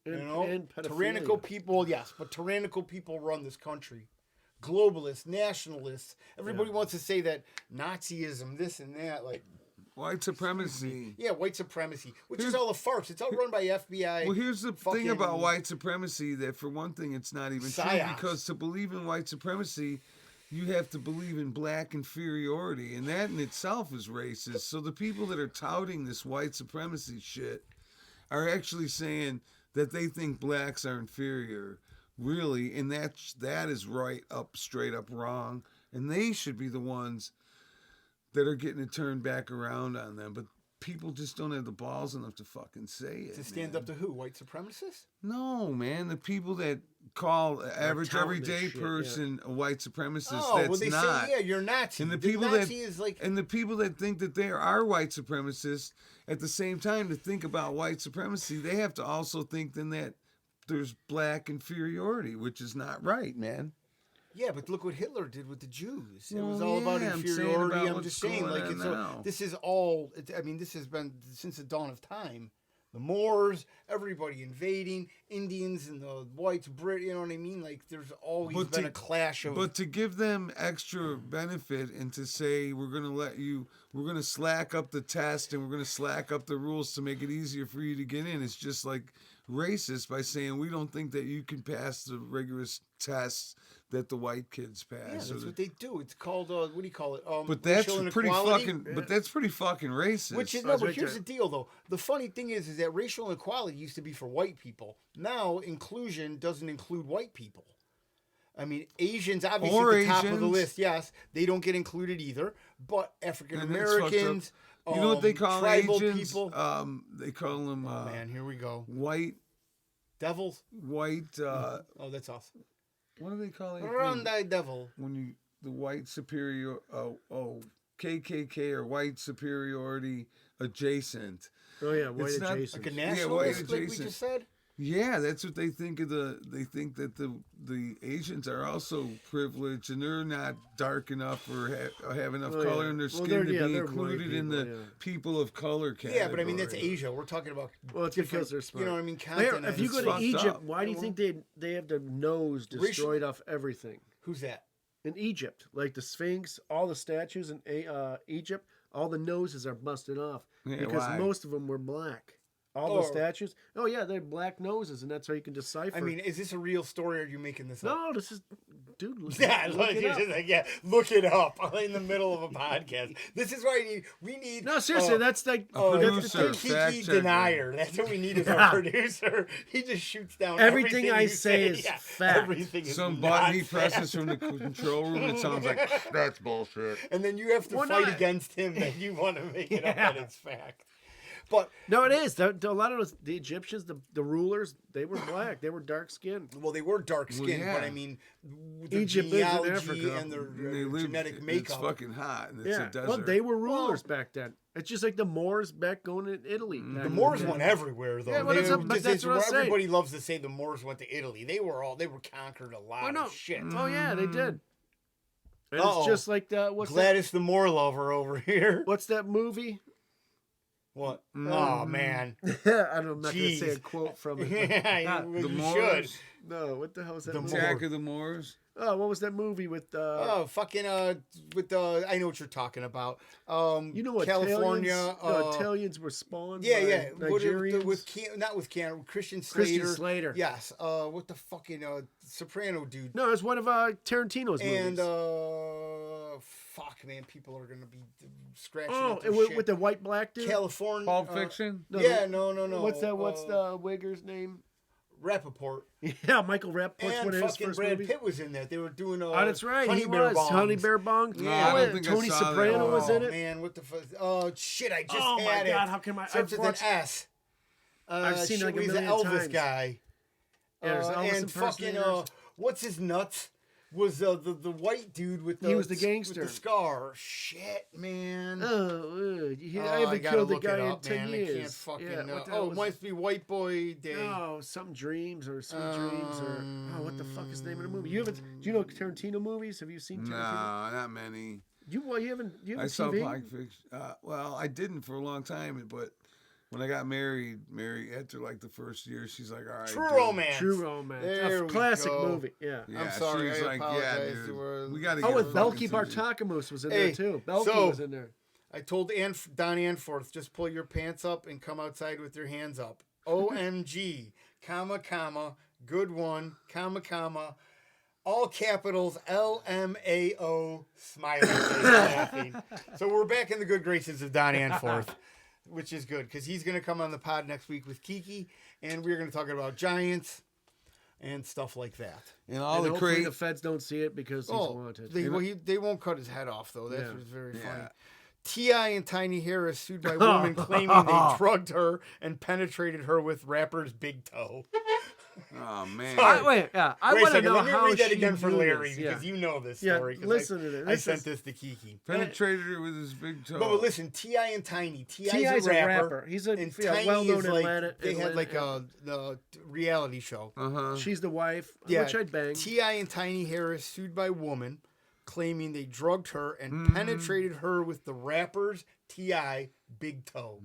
And, You know, and tyrannical pedophilia. people, yes, but tyrannical people run this country. Globalists, nationalists. Everybody wants to say that Nazism, this and that, like, White supremacy. yeah, white supremacy, which is Here's- all a farce. It's all run by FBI. Well, here's the thing fucking about white supremacy that, for one thing, it's not even true psyops. because to believe in white supremacy, you have to believe in black inferiority, and that in itself is racist. So the people that are touting this white supremacy shit are actually saying that they think blacks are inferior, really, and that is right up, straight up wrong, and they should be the ones that are getting it turned back around on them. But people just don't have the balls enough to fucking say it. to stand man. up to who? White supremacists? No, man. The people that call the average touting this everyday shit, person a white supremacist, Oh, that's well, they not. say, yeah, you're Nazi. And the The people Nazi that is like, and the people that think that they are white supremacists, at the same time, to think about white supremacy, they have to also think then that there's black inferiority, which is not right, man. Yeah, but look what Hitler did with the Jews. It was Well, all about yeah, I'm saying inferiority. about I'm what's just saying, going like, on it's now. this is all. I mean, this has been since the dawn of time. The Moors, everybody invading, Indians and the whites, You know what I mean? Like, there's always But been to- a clash of. But to give them extra benefit and to say we're gonna slack up the test and we're gonna slack up the rules to make it easier for you to get in, it's just like racist by saying we don't think that you can pass the rigorous tests that the white kids pass. Yeah, or that's the- what they do. It's called what do you call it? but that's racial pretty inequality. fucking. But that's pretty fucking racist. Which is Oh, no, it's but right here's there. the deal though. The funny thing is that racial inequality used to be for white people. Now inclusion doesn't include white people. I mean, Asians obviously Or at the top of the Asians. list. Yes, they don't get included either. But African And that's fucked up. Americans, You know what they call tribal Asians? people. They call them Oh man, here we go. white. Devils. Oh, that's us. what do they call it? Rondai devil. When you the white superior KKK or white superiority adjacent. Oh yeah, white It's not- adjacent. Like a white nationalist, like we adjacent. just said. Yeah, that's what they think of they think that the Asians are also privileged and they're not dark enough or have enough Oh, color yeah. in their Well, skin they're- to yeah, be they're white included in people, the yeah. people of color category. Yeah, but I mean that's Asia. We're talking about. Well, it's because they're smart. You know what I mean? Here, Continents. if you go It's to fucked Egypt, up. why do you think they have the nose Racial- destroyed off everything? Who's that? In Egypt, like the Sphinx, all the statues in Egypt, all the noses are busted off Yeah, because why? most of them were black. All Oh. the statues, oh yeah, they're black noses, and that's how you can decipher. I mean, is this a real story or are you making this up? no, this is, dude. Yeah, look look, it you're up. just like, yeah, look it up in the middle of a podcast. This is why we need. No, seriously, that's like A that's the producer. thing. Kiki fact checker. denier. That's what we need as Yeah. a producer. He just shoots down Everything I you say is fact. Everything is Some not button he fact. presses from the control room. It sounds like that's bullshit. And then you have to Why fight not? against him that you want to make it up Yeah. that it's fact. But No, it is. A lot of the Egyptians, the rulers, they were black. They were dark skinned. well, they were dark skinned, yeah. but I mean, their Egypt is in genealogy Africa. and their They live, genetic It's makeup. fucking hot and it's Yeah, a desert. well, they were rulers back then. It's just like the Moors back going to Italy. back The in Moors day. went everywhere, though. Yeah, well, They that's were- but this that's is what I'm where saying. everybody loves to say the Moors went to Italy. They were conquered a lot Oh no! of shit. Oh yeah, they did. And Uh-oh. it's just like the what's Gladys the Moor lover over here. what's that movie? What? Mm. Oh man. I don't know, I'm not going to say a Jeez. quote from it. Yeah, but- you, The you should. Moors, No, what the hell is that The movie? Attack of the Moors. Oh, what was that movie with Oh, fucking with I know what you're talking about. you know what California. Italians were spawned Yeah, by yeah. Nigerians? With not with Keanu, Christian Christian Slater. Slater. Yes. What the fucking Soprano dude. No, it's one of Tarantino's And movies. fuck, man, people are gonna be scratching. Oh, at their it, shit. with the white black dude. California. Pulp Fiction. No, yeah, no. What's that? What's the Wigger's name? Rappaport. Yeah, Michael Rappaport's And one of his fucking first Brad movies. Pitt was in that. They were doing Oh, that's right. Honey He Bear was Bongs. Honey Bear Bong. Yeah, I don't think I Tony saw that. Soprano was in Oh it. man, what the fuck? Oh shit, I just Oh, my had it. God, how come I- Starts I've with watched- an S. I've seen it like a he's million an Elvis times. guy. Yeah, there's Elvis and fucking impersonators. what's his nuts? Was the white dude with the He was the gangster. with the scar? Shit, man. Oh, I I haven't gotta killed the look it guy up, in 10 man. years. I can't fucking. yeah, what the oh, hell it was must be White Boy Day. Oh, something dreams or sweet dreams or what the fuck is the name of the movie? You haven't? Do you know Tarantino movies? Have you seen No, Tarantino? not many. You haven't? You I haven't saw TV? Pulp Fiction. Well, I didn't for a long time, but when I got married, after like the first year, she's like, "All right, True dude." Romance. True Romance. There A we classic go. movie. Yeah. Yeah, I'm sorry, She was I like, "Yeah, apologize dude, to her. we got to Oh, get with a Belky fucking Bartakamus was in Hey, there too. Belky so- was in there. I told Don Anforth, just pull your pants up and come outside with your hands up. OMG, comma, good one, comma, all capitals, LMAO, smiley face, laughing. So we're back in the good graces of Don Anforth, which is good because he's going to come on the pod next week with Kiki, and we're going to talk about Giants and stuff like that. And all And the hopefully crazy. the feds don't see it because he's wanted. They won't cut his head off though. That's Yeah. what's very funny. Yeah. T.I. and Tiny Harris sued by woman claiming they drugged her and penetrated her with rapper's big toe. Oh man. Sorry. I Wait a want to second. know Let me how read that she again for knew Larry this. because Yeah. you know this Yeah, story. 'Cause listen to this. I This sent is- this to Kiki. Penetrated her with his big toe. But listen, T.I. and Tiny. T.I.'s a rapper. He's a And yeah, Tiny well-known is like Atlanta. they had like Atlanta- the reality show. She's the wife, Yeah, which I'd bang. T.I. and Tiny Harris sued by woman, claiming they drugged her and penetrated her with the rapper's T.I. big toe.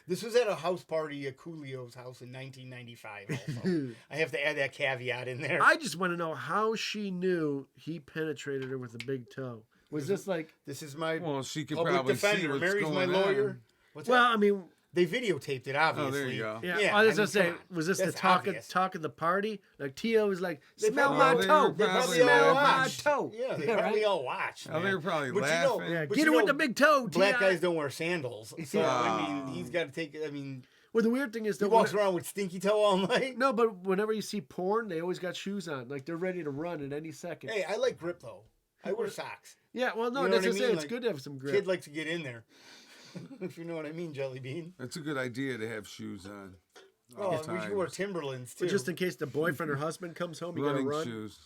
This was at a house party at Coolio's house in 1995. Also, I have to add that caveat in there. I just want to know how she knew he penetrated her with a big toe. Was this like? This is my Well, she could public probably see defender. what's Mary's my going lawyer. on. What's Well, that? I mean, They videotaped it, obviously. Oh, there you go. yeah. I was gonna say, come on. was this the That's talk obvious. of the party? Like Tio was like, They smell probably my all- toe. they Probably Smell all my watched. toe. Yeah, they Yeah, probably right? all watched. Oh, they were man. probably But laughing. Yeah, but get her with the big toe. Black T.I. guys don't wear sandals, so I mean, he's got to take. I mean, Well, the weird thing is he that walks around with stinky toe all night. no, but whenever you see porn, they always got shoes on, like they're ready to run at any second. Hey, I like grip though. I wear socks. Yeah, well, no, You know that's what I just mean? it. It's Like, good to have some grip. Kid likes to get in there. If you know what I mean, Jelly Bean. That's a good idea to have shoes on. Oh, All we should times. wear Timberlands too. But just in case the boyfriend or husband comes home, you gotta Running run. shoes.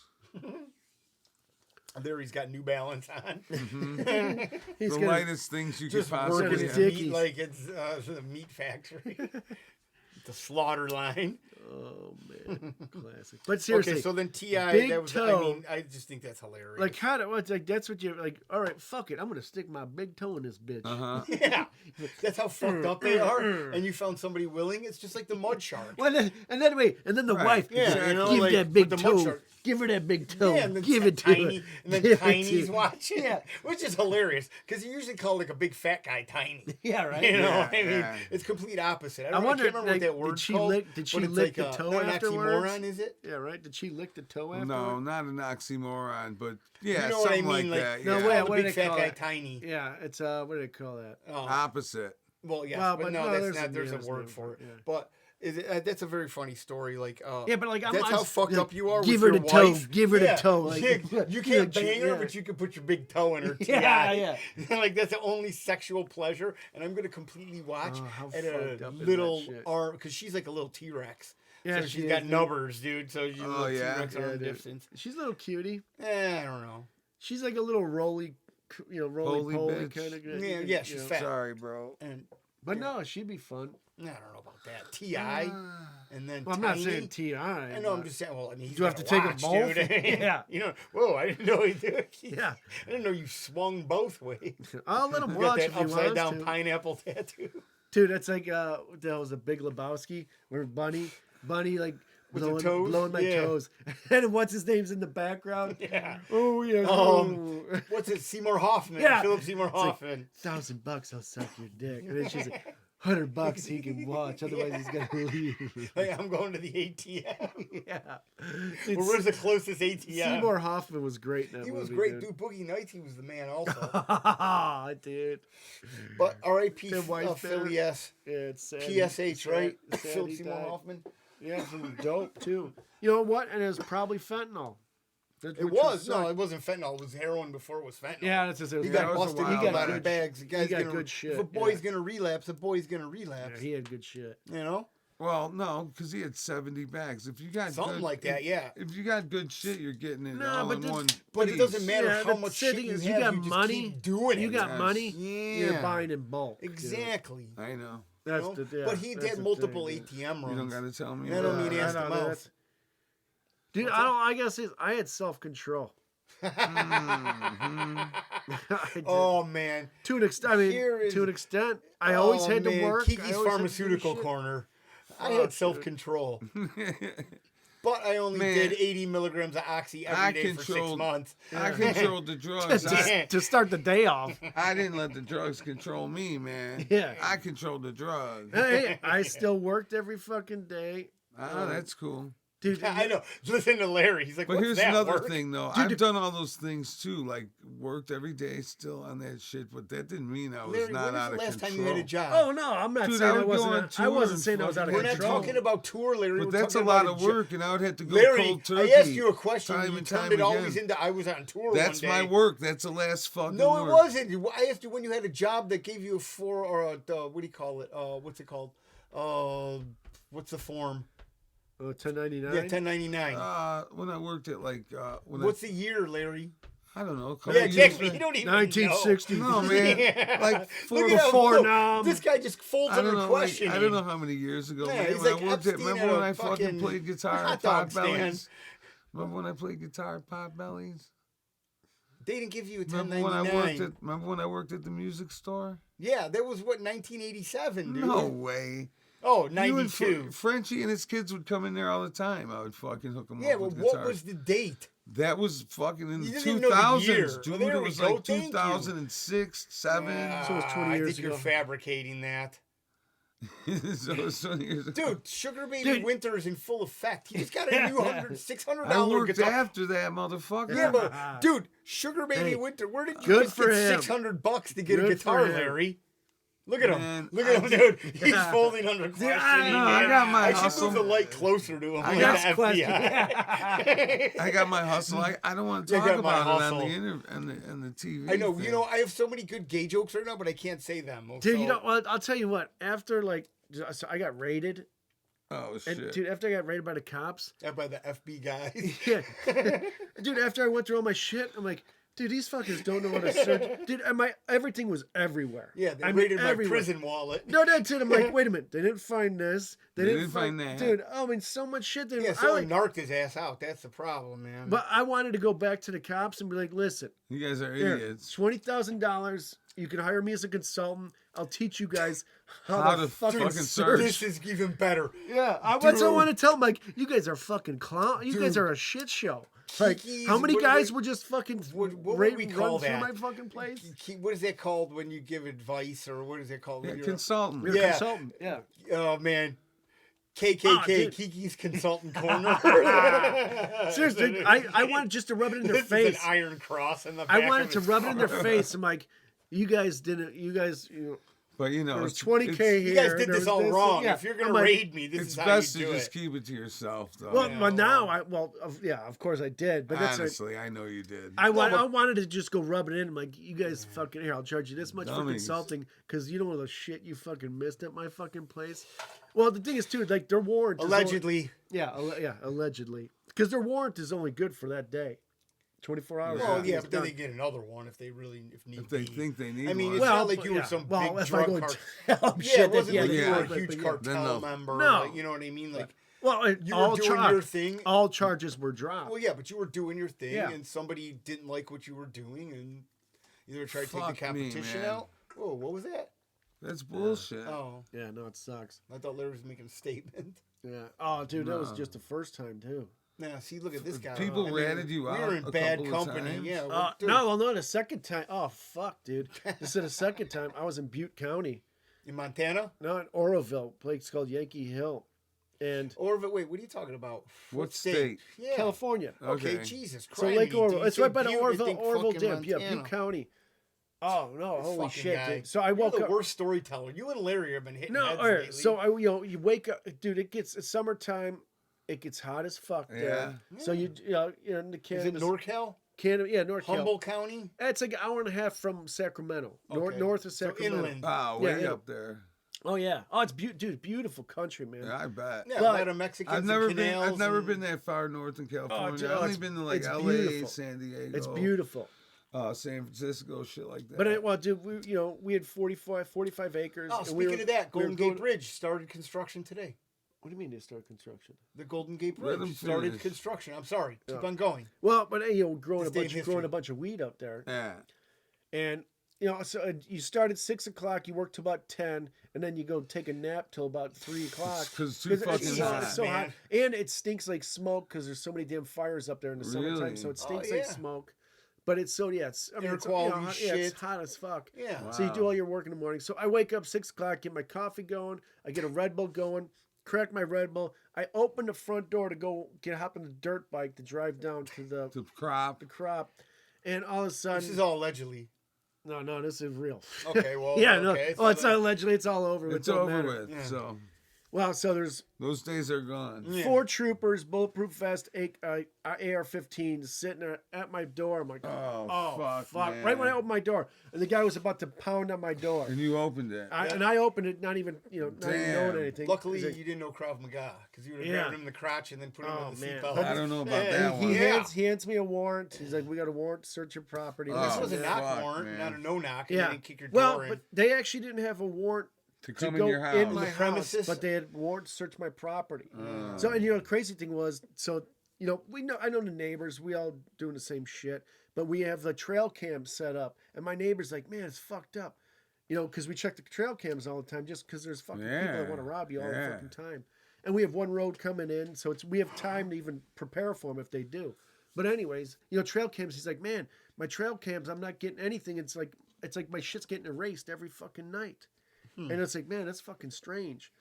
There, he's got New Balance on. He's The gonna, lightest things you could Just possibly working his his have. dick. meat like it's the meat factory. The slaughter line. oh man, classic. But seriously, Okay, so then T.I. big That was. I toe. mean, I just think that's hilarious. like kind of, it's like that's what you like. All right, fuck it, I'm gonna stick my big toe in this bitch. Uh-huh. yeah, that's how fucked up they are. And you found somebody willing. It's just like the mud shark. Well, and then wait, and then the Right. wife, Yeah, you know, give like, that big with the mud toe, shark. give her that big toe, Yeah, and then give it to Tiny, her, and then Give it to Tiny's her. watching. Yeah. Which is hilarious because you usually call like a big fat guy Tiny. Yeah, right. You know, Yeah, I mean, yeah. it's complete opposite. I don't, wonder, can't remember like, what that word's called. did she but it's lick like the toe not an afterwards? oxymoron, is it? Yeah, right. Did she lick the toe after? No, not an oxymoron, but yeah, You know what I something mean? like Like, that. no, yeah. wait, the what do big they fat call guy it? Tiny. Yeah, it's what do they call that? Opposite. Well, yes, Well, but but no, no, that's there's not. a- There's yeah, a there's word no for word, it. yeah. But that's a very funny story. Like, Yeah, but like that's how fucked up you are. Give with her your the toe. wife. Give her Yeah. the toe. Like, you can't yeah, bang her, yeah. but you can put your big toe in her. Yeah, TI. yeah. Like that's the only sexual pleasure, and I'm gonna completely watch Oh, how at fucked a up is that little shit? arm because she's like a little T-Rex. Yeah, so she she's is, got dude. numbers, dude. So she's a Oh, little yeah? T-Rex Yeah, arm dude. distance. She's a little cutie. I don't know. She's like a little roly, Holy poly bitch. kind of. Yeah, she's fat. Sorry, bro. And But no, she'd be fun. I don't know about that. Ti, and then Well, I'm not Tiny. saying Ti. I know. I'm just saying. Well, I mean, he's Do you have gotta to take 'em watch, both? dude. Yeah. You know. Whoa! I didn't know he did. Yeah. I didn't know you swung both ways. I'll let him You got watch that if he upside wants down to. pineapple tattoo. Dude, that's like that was a Big Lebowski where Bunny like With her blowing, toes? blowing my Yeah. toes, and what's his name's in the background? Yeah. Oh yeah. What's it? Seymour Hoffman. Yeah. Philip Seymour It's like, Hoffman. $1,000 I'll suck your dick, and then she's like, $100 he can watch, otherwise he's gonna leave. Like, I'm going to the ATM. Yeah. Well, where's the closest ATM? Seymour Hoffman was great in that He was movie, great, dude. Boogie Nights, he was the man also. dude. But R.I.P. Tim Weiss Philly there. S. Yeah, it's sad. PSH, right? Sad Philip he Seymour died. Hoffman. Yeah, some dope too. You know what? And it was probably fentanyl. It Which was. suck. No, it wasn't fentanyl. It was heroin before it was fentanyl. Yeah, that's just it. He Was got that was a busted. while He got back. good bags. The guy's got gonna, good shit, If a boy's yeah. gonna relapse, a boy's gonna relapse. Yeah, he had good shit. You know, Well, no, because he had 70 bags. If you got something good, like that. Yeah. If you got good shit, you're getting it No, all but in this- one. But it doesn't piece. matter Yeah, how the much sad shit thing you is have. you got just money, keep doing it. You got Yes. money. You're Yeah. buying in bulk. dude. Exactly. I know. That's You know? the, yeah, But he that's had the multiple thing, dude. ATM runs. You don't got to tell me. I don't about mean it. ass to I know, mouth. that's- Dude, I don't. I guess I had self control. Oh man. To an extent, I mean, Here is- to an extent, I always had to man. work. I Kiki's always had to do pharmaceutical shit. corner. I Fuck, had dude. self control. But I only Man. did 80 milligrams of oxy every day for 6 months. I controlled the drugs. I, To start the day off. I didn't let the drugs control me, man. Yeah. I controlled the drugs. Hey, I still worked every fucking day. Oh, that's cool. Dude, I know. Listen to Larry. He's like, But what's here's that another work? thing, though. Dude, I've done all those things too, like worked every day still on that shit. But that didn't mean I was Larry, not when was out the of last control. time you had a job? Oh no, I'm not Dude, saying I I would go wasn't. on I tour wasn't and saying I was out of We're not control. talking about tour, Larry. But We're that's a talking lot about of job. work, and I would have to go Larry, cold turkey. I asked you a question. time You and turned time it always again. into I was on tour That's one day. my work. That's the last fucking No, work. it wasn't. I asked you when you had a job that gave you a what do you call it? What's it called? What's the form? Oh, 1099. Yeah, 1099. When I worked at like What's the year, Larry? I don't know. A couple Yeah, years exactly. back. You don't even 1960. No, man. Yeah. Like Look at how- before look, now. This guy just folds I don't under know. question. I don't know how many years ago. Yeah, man, he's when like I worked Epstein remember at when a I fucking fucking played guitar hot at dog Pot stand. Bellies? Remember when I played guitar at Pot Bellies? They didn't give you a Remember 1099. when I worked at the music store? Yeah, that was what 1987, dude. No way. Oh, You and 92. Frenchie and his kids would come in there all the time. I would fucking hook them Yeah, up but with what guitars. was the date? That was fucking in You the didn't even know the year. 2000s, Well, dude. there It we was go. like Thank you. 2006, 7. So it was 20 I years think you're ago. fabricating that. So it was 20 years ago. Dude, Sugar Baby Dude. Winter is in full effect. He just got a new $600 I worked guitar. after that, motherfucker. Yeah, but dude, Sugar Baby Hey, Winter, where did you good just for get him. $600 to get a Good guitar, for him. Larry? Look at him. Man, Look at him, dude. He's Yeah. folding under question. I got my I should hustle. move the light closer to him. I like got the question. FBI. I got my hustle. I don't want to You talk got my about it on hustle. the on the TV. I know. thing. You know, I have so many good gay jokes right now, but I can't say them. Dude, so- you know what? I'll tell you what. After like, so I got raided, Oh and shit. dude, after I got raided by the cops, Yeah, by the FB guys. yeah, dude, after I went through all my shit, I'm like, dude, these fuckers don't know what to search. Dude, and everything was everywhere. Yeah, they I mean, raided my everywhere. prison wallet. No, that's it. I'm like, wait a minute. They didn't find this. They didn't find that. Dude, I mean, so much shit. They, Yeah, I someone like, narked his ass out. That's the problem, man. but I wanted to go back to the cops and be like, listen, You guys are here, idiots. $20,000. You can hire me as a consultant. I'll teach you guys how, How to to fucking fucking search. search. this is even better. Yeah, that's what I want to tell them. Like, you guys are fucking clown. You guys Dude. are a shit show. Like, Kiki's- how many what- guys what- were just fucking what would run we call through that? my fucking place? What is that called when you give advice, or what is it called? Yeah, When you're consultant. You're a Yeah. consultant. Yeah. oh man, KKK, Ah, dude. Kiki's consultant corner. Seriously, dude, I wanted just to rub it in their this face. is an iron cross in the. I back wanted of to his rub it in their car. face. I'm like, you guys didn't. You guys, But you know, there's it's- 20K it's- here. You guys did there this was all this, wrong. yeah. If you're I'm gonna like, raid me, this It's is how best you to do just it. keep it to yourself, though. Well, Yeah, but now well. yeah, of course I did. But that's Honestly, I know you did. I but- wanted to just go rub it in. I'm like, you guys fucking here. I'll charge you this much for Dummies. consulting because you know the shit you fucking missed at my fucking place. Well, the thing is too, like their warrant. is Allegedly. allegedly, because their warrant is only good for that day, 24 hours. Yeah. Well, It's yeah, but then done. they get another one if they really need If they be. think they need I mean, one. it's not like you were some well, big if I drug go cart. tell them Yeah, shit, it that- wasn't like yeah, you were a but- huge but yeah. cartel Then no. member. No. Like, you know what I mean? Like, Well, you all were doing char- your thing. all charges were dropped. Well, yeah, but you were doing your thing, Yeah. and somebody didn't like what you were doing, and either tried to Fuck take the competition me, man. out. Whoa, what was that? That's bullshit. Oh, Yeah, no, it sucks. I thought Larry was making a statement. Yeah. Oh, dude, that was No. just the first time too. Now, see, look at this guy. People I mean, ratted you we out were in a bad couple of company. times. Yeah. well, dude, No, well, no, the second time. Oh, fuck, dude. This is the second time. I was in Butte County. in Montana. No, in Oroville, place called Yankee Hill, and Or wait, what are you talking about? What state? Yeah. California. Okay, Okay. Jesus Christ. So Lake Oroville. It's right by the Oroville Oroville dip. Yeah, Butte County. Oh no, holy shit, dude. So I woke You're up. the worst storyteller. You and Larry have been hitting No, heads all right. lately. So you wake up, dude. It's summertime. It gets hot as fuck there. So you're in the is it Canada. NorCal? Canada, yeah, North Humboldt County? It's like an hour and a half from Sacramento, Okay. north of So Sacramento. inland. Wow, Yeah, way yeah. up there. Oh yeah. Oh, it's dude, beautiful country, man. Yeah, I bet. Yeah, But a lot of Mexicans I've never and been. canals I've never and- been that far north in California. dude, I've only it's- been to like it's LA, beautiful. San Diego. It's beautiful. San Francisco, shit like that. But well, dude, we had 45 acres. Oh, and speaking of that, we were Golden going- Gate Bridge started construction today. What do you mean they started construction? The Golden Gate Let Bridge him started finish. construction. I'm sorry. Keep Yeah. on going. Well, but growing This day in history. a bunch of weed up there, yeah. and so you start at 6 o'clock, you work till about 10, and then you go take a nap till about 3 o'clock. 'Cause it's too fucking hot, It's so hot, man. and it stinks like smoke because there's so many damn fires up there in the summertime. Really? So it Oh, stinks like yeah. smoke. But it's so it's Air it's, quality yeah, shit. it's hot as fuck. Yeah. Wow. So you do all your work in the morning. So I wake up 6 o'clock, get my coffee going. I get a Red Bull going, crack my Red Bull. I open the front door to go hop on the dirt bike to drive down to the To crop. crop, and all of a sudden, This is all allegedly. no, this is real. Okay, well, yeah, no, okay. it's not allegedly, it's all over. It's It don't over matter. with. Yeah. So Well, so there's Those days are gone. Yeah. 4 troopers, bulletproof vest, AR-15s sitting at my door. I'm like, Oh, fuck, man. right when I opened my door, and the guy was about to pound on my door. And you opened it. And I opened it, not even not even Damn. knowing anything. Luckily, He's like, you didn't know Krav Maga because you would have Yeah. grabbed him in the crotch and then put him Oh, in the man. seatbelt. But I don't know about Yeah. that he one. hands me a warrant. He's like, we got a warrant to search your property. Oh, This was a Yeah. knock fuck, warrant, man. not a no knock. And Yeah. they didn't kick your Well, door in. but they actually didn't have a warrant To to come go in your house. in my The house, premises? but they had warrant to search my property. Oh. So, and the crazy thing was, so I know the neighbors. We all doing the same shit, but we have the trail cam set up, and my neighbor's like, man, it's fucked up, because we check the trail cams all the time, just because there's fucking people that want to rob you all the Yeah. fucking time, and we have one road coming in, so we have time to even prepare for them if they do. But anyways, trail cams. He's like, man, my trail cams, I'm not getting anything. It's like my shit's getting erased every fucking night. And it's like, man, that's fucking strange.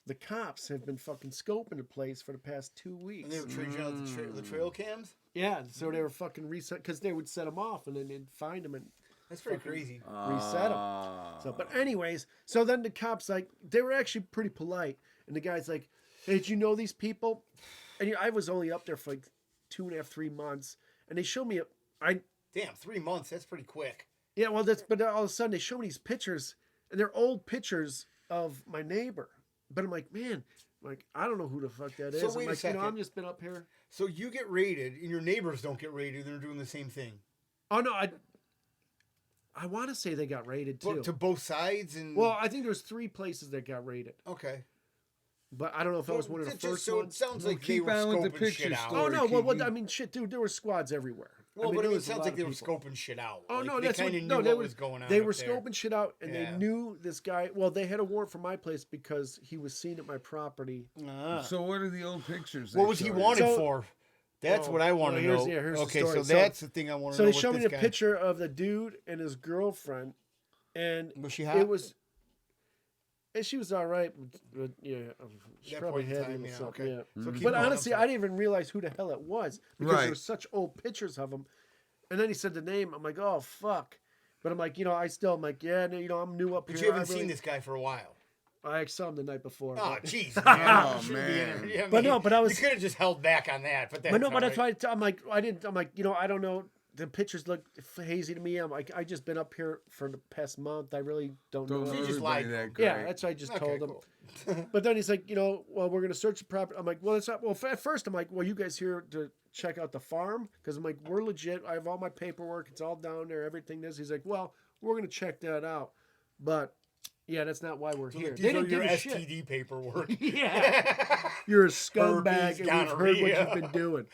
The cops have been fucking scoping the place for the past 2 weeks. And they were trading out the trail cams? Yeah, so they were fucking reset because they would set them off and then they'd find them and That's pretty crazy. reset them. So, but anyways, so then the cops they were actually pretty polite, and the guy's like, "Hey, did you know these people?" And I was only up there for like 2.5, 3 months, and they showed me Damn, 3 months. That's pretty quick. Yeah, well, but all of a sudden they show me these pictures, and they're old pictures of my neighbor. But I'm like, man, I don't know who the fuck that is. So I'm wait a like, second. I'm just been up here. So you get raided, and your neighbors don't get raided. They're doing the same thing. Oh no, I want to say they got raided too. But to both sides? And Well, I think there was 3 places that got raided, okay. but I don't know if that was one of the It just- first so ones. it sounds Well, like they keep were on with the scoping picture shit out. story. Oh no, well, Kiki. I mean, shit, dude, there were squads everywhere. Well, I mean, but there it was a sounds lot like of they were people. scoping shit out. Oh Like, no, they that's kind what, of no, knew they what were was going on. They were up there. scoping shit out, and Yeah. they knew this guy. Well, they had a warrant for my place because he was seen at my property. So what are the old pictures? What they was he showed you? wanted So- for? That's Oh, what I want well, to here's- know. yeah, here's the Okay, story. so So- that's the thing I want to So know. they showed me with the this guy. picture of the dude and his girlfriend, and Was she hot? it was. And she was all right, but yeah, she That probably point in had time, him or yeah, something. okay. Yeah. So keep But going, I'm honestly, sorry. I didn't even realize who the hell it was because Right. there were such old pictures of him. And then he said the name. I'm like, oh fuck. But I'm like, I'm like, yeah, no, I'm new up But here. you haven't I really- seen this guy for a while. I saw him the night before. Oh, but- jeez. Oh, Shouldn't be man. in there. But no, but I was- You could have just held back on that. But that's But no, all but that's right. why I'm like, I don't know. The pictures look hazy to me. I'm like, I just been up here for the past month. I really don't Don't know. know You just everybody lied. that great. Yeah, that's what I just Okay, told him. cool. But then he's like, well, we're gonna search the property. I'm like, well, it's not. Well, at first I'm like, well, you guys here to check out the farm? Because I'm like, we're legit. I have all my paperwork. It's all down there. Everything is. He's like, well, we're gonna check that out. But yeah, that's not why we're here. These They are didn't your give a shit. STD paperwork. Yeah, you're a scumbag, Herpes, and we've heard what gonorrhea. you've been doing.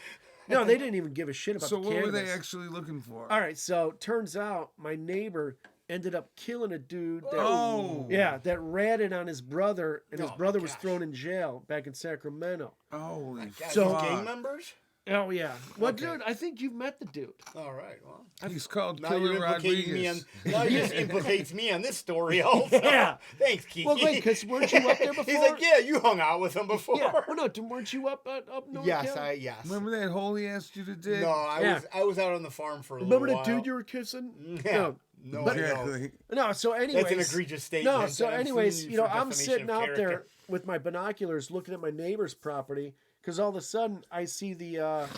No, they didn't even give a shit about So the what were cannabis. they actually looking for? All right, so turns out my neighbor ended up killing a dude that Oh. that ratted on his brother, and his Oh, my brother was gosh. thrown in jail back in Sacramento. Holy God, So- these gang members? Oh yeah. Well, Okay. dude, I think you've met the dude. All right, well. He's called Now Killer you're implicating me on. Rodriguez. Now you just implicates me on this story also. Yeah. Thanks, Kiki. Well, wait, because weren't you up there before? He's like, yeah, you hung out with him before. Yeah. Well, no, weren't you up north? Yes, Cal? yes. Remember that hole he asked you to dig? No, Yeah. I was out on the farm for a Remember little the while. dude you were kissing? Yeah. No, But- no. Exactly. No. So anyways, That's an egregious statement. No, so and I'm anyways, suing you know, for I'm defamation sitting of out character. there with my binoculars looking at my neighbor's property because all of a sudden I see the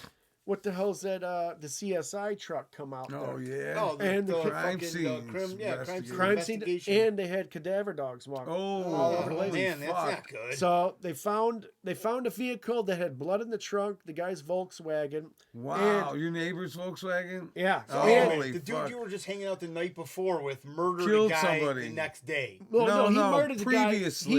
what the hell's that the CSI truck come out Oh there. yeah. Oh, And the crime fucking, scenes crime investigation. Crime scene, investigation. and they had cadaver dogs walking Oh, all over the Oh, place. man, that's fuck. not good. So they found a vehicle that had blood in the trunk, the guy's Volkswagen. Wow, your neighbor's Volkswagen? Yeah. Oh, and- holy the dude fuck. you were just hanging out the night before with murdered Killed a guy somebody. the next day. well, No, he no, murdered the guy. previously.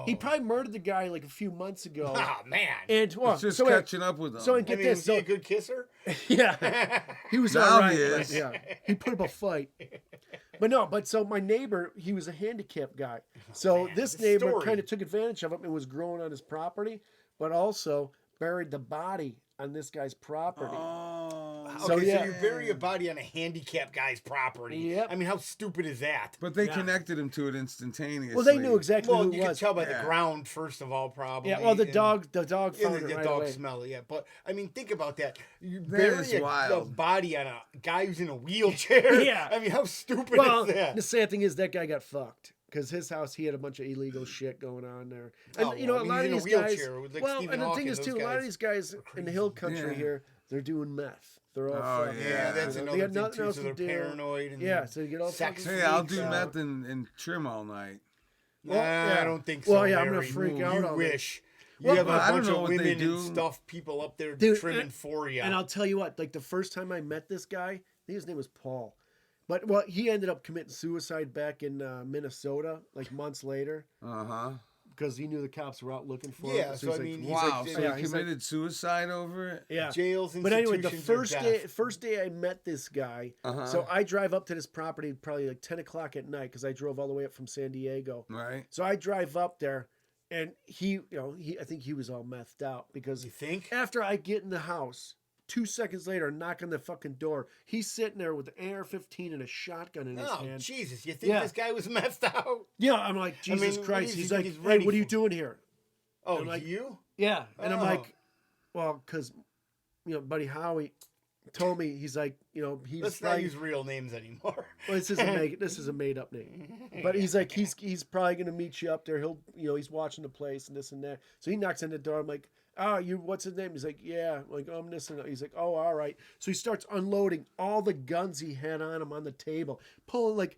He probably murdered the guy like a few months ago. Ah, man. And well, It's just so wait, catching up with them. so I get mean, this. was he So a good kisser? yeah, he was Now all right. he but is. yeah, he put up a fight. But so my neighbor, he was a handicapped guy. So man, this this neighbor story. kind of took advantage of him and was growing on his property, but also buried the body on this guy's property. Oh. So, Okay, yeah. so you bury a body on a handicapped guy's property. Yep. I mean, how stupid is that? But they Yeah. connected him to it instantaneously. Well, they knew exactly Well, who you it can was. tell by Yeah. the ground, first of all, probably. Yeah, well, the and- dog Yeah, found it the right dog away. smell it, yeah. But, I mean, think about that. You That bury is a wild. body on a guy who's in a wheelchair. Yeah. I mean, how stupid Well, is that? the sad thing is that guy got fucked because his house, he had a bunch of illegal shit going on there. Oh, And you know, well, a lot of he's these in a guys. wheelchair with, like, Well, Stephen and the Hawking, thing is those too, a lot of guys these guys are in the hill crazy. country Yeah. here, they're doing meth. They're all Oh, fucking. Yeah, that's you know, another they got thing nothing too. else So to they're do. paranoid and Yeah, so you get all sex fucking Hey, I'll freaks do out. meth and trim all night. Nah, Well, yeah. I don't think so. Well, yeah, I'm gonna Larry. freak You out all day. wish. You Well, have a I don't bunch know of what they women do. and stuff, people up there Dude, trimming for you. And I'll tell you what, like the first time I met this guy, I think his name was Paul. But well, he ended up committing suicide back in Minnesota, like months later, Uh-huh. because he knew the cops were out looking for Yeah, him. so he's I like, mean, he's Wow, like- so yeah, he he's like- committed suicide over it? yeah. Jails, But anyway, the institutions are first death. day I met this guy, Uh-huh. so I drive up to this property probably like 10 o'clock at night because I drove all the way up from San Diego. Right. So I drive up there, and I think he was all methed out because You think? after I get in the house, 2 seconds later, knock on the fucking door, he's sitting there with an AR-15 and a shotgun in his Oh, hand. Jesus. You think Yeah. this guy was messed out? Yeah, I'm like, Jesus what Christ. is he He's think like, he's hey, ready what are you for? doing here? Oh, I'm like- you? Yeah. And I'm Oh. like, well, because, Buddy Howie told me, he's like, he's Let's not probably, use real names anymore. well, this is a made up name. But he's like, he's probably gonna meet you up there. He'll, he's watching the place and this and that. So he knocks on the door. I'm like, oh, what's his name? He's like, yeah. I'm like, I'm this and that. He's like, oh, all right. So he starts unloading all the guns he had on him on the table, pulling like,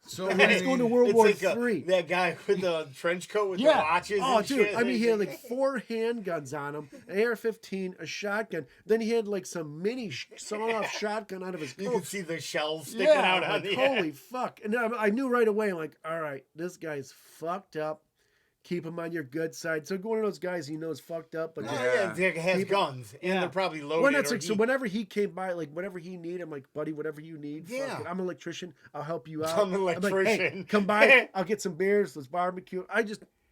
So like he's going to World It's War like III. that guy with the trench coat with the Yeah. watches. Oh, and dude. shit. I mean, he had like 4 handguns on him, an AR-15, a shotgun. Then he had like some mini sawn-off shotgun out of his You coat. can see the shells sticking Yeah, out on like, the holy fuck. And I knew right away, I'm like, all right, this guy's fucked up. Keep him on your good side. So one of those guys he knows fucked up, but Oh, just, yeah, it has People- guns, and Yeah. they're probably loaded. well, that's or like, so he- whenever he came by, like whatever he need, I'm like, buddy, whatever you need. fuck Yeah. it. I'm an electrician. I'll help you out. I'm an like, hey, electrician. come by. I'll get some beers. Let's barbecue.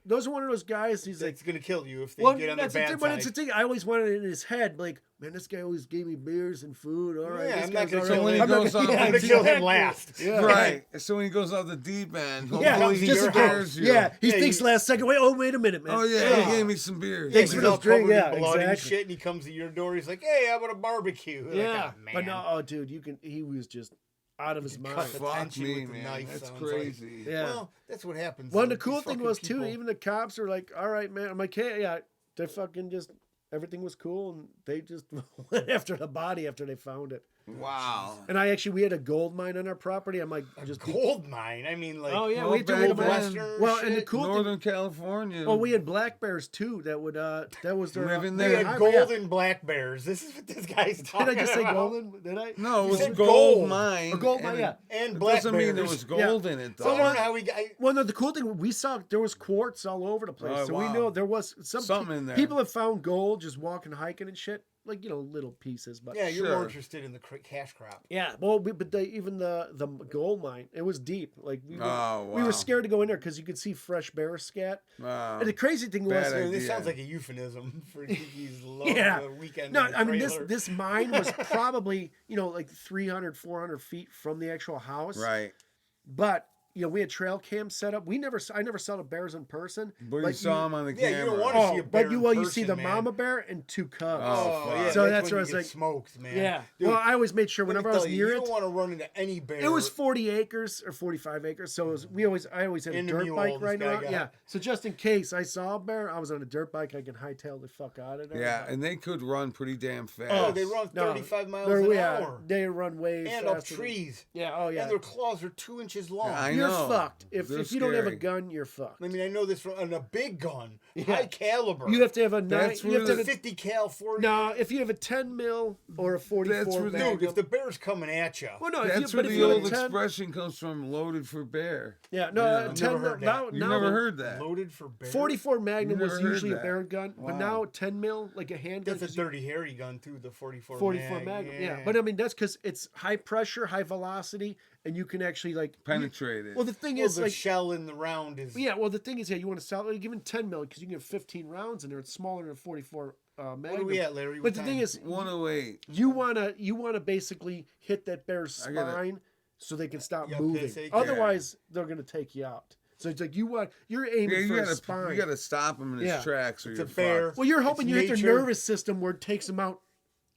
Those are one of those guys. He's like, it's gonna kill you if they well, get on their that's the bad thing. But it's the side. thing. I always wanted it in his head, like, man, this guy always gave me beers and food. All right, Yeah, this I'm not guy's gonna all kill right. when he I'm not goes gonna- on- yeah, I'm gonna kill him exactly. last. Yeah. Right. So when he goes off the deep end, Yeah, hopefully he just in scares case. you. Yeah, he Yeah, thinks he- last second. Wait a minute, man. Oh, yeah, Yeah. he gave me some beers. Thanks He's for all those drink, covered yeah, in blood and exactly. shit, and he comes to your door. He's like, "Hey, how about a barbecue?" You're Yeah, like, "Oh, but man." no, oh, dude, he was just out of his could mind. cut the Fuck tension me, with the man. knife, That's sounds like. crazy. Yeah. Well, that's what happens. Well, and though, the cool these thing fucking was too, people. even the cops are like, "All right, man." I'm like, "Hey, yeah." They fucking just everything was cool, and they just went after the body after they found it. Wow. And we had a gold mine on our property. I'm like, just gold mine. I mean, like, oh yeah, well, we had to back rig 'em then- up. Western. Well, and the shit. cool thing, Northern California. well, we had black bears too. That would that was their Living They there. had highway, yeah. golden black bears. This is what this guy's talking Did I just say about. golden? Did I? No, it You was said gold, gold. mine. A gold mine, and yeah. And It black doesn't mean there bears. was gold in it, So though. I don't know how we got. Well, no, the cool thing we saw there was quartz all over the place, Oh, so we wow. know there was Something in there. People have found gold just walking, hiking, and shit, like little pieces. But Yeah, you're Sure. more interested in the cash crop. yeah, well, even the gold mine, it was deep. Like we Oh, were wow. scared to go in there because you could see fresh bear scat. Wow. And the crazy thing was, Bad This idea. sounds like a euphemism for Kiki's love yeah, weekend. no, in the I mean trailer. this mine was probably like 300, 400 feet from the actual house. Right. But we had trail cams set up. I never saw the bears in person. But you saw him on the Yeah, you camera. don't want to see a bear. But you see the man. mama bear and 2 cubs. Oh, Oh, fuck. yeah. So that's that's when where I you was get like, smoked, man. yeah. Dude, Well, I always made sure let me whenever I was tell you, near you it, don't want to run into any bear. it was 40 acres or 45 acres. So I always had a And the dirt mule bike this right guy now. got. Yeah. So just in case I saw a bear, I was on a dirt bike. I could hightail the fuck out of there. Yeah, But- and they could run pretty damn fast. Oh, they run No, 35 miles they're- an yeah, hour. They run way And faster. up trees. Yeah. Oh yeah. And their claws are 2 inches long. Yeah, I You're know. fucked. If They're you don't have a scary. gun, you're fucked. I mean, I know this from and a big gun, Yeah. high caliber. You have to have a That's You have to where have a 50 cal 40. No, if you have a 10 mil or a 44 That's where they- Magnum. Dude, if the bear's coming at you, well, no, That's if where you, but if the you have old a 10, expression comes from, loaded for bear. yeah, no, Yeah. 10 Never mil. heard that. Now, You now never the heard that. loaded for bear. 44 Magnum You was never heard usually a that. bear gun, but Wow. now 10 mil, like a handgun. That's a 'cause you- dirty hairy gun too. The 44. 44 Magnum. Yeah. But I mean, that's because it's high pressure, high velocity, and you can actually Penetrated. Well, the thing Well, is, the like, shell in the round is. yeah. Well, the thing is, yeah, you want to sell it, given 10 mil because you can get 15 rounds in there. It's smaller than a 44 Magnum. What are we at, Larry? But What the time? thing is, 108. you wanna basically hit that bear's I gotta- spine so they can stop Yeah, moving. PSA. Otherwise, they're gonna take you out. So it's like you're aiming Yeah, for you his spine. gotta stop him in his Yeah. tracks or It's you're a bear. fucked. Well, you're hoping It's you hit their nature. nervous system where it takes them out.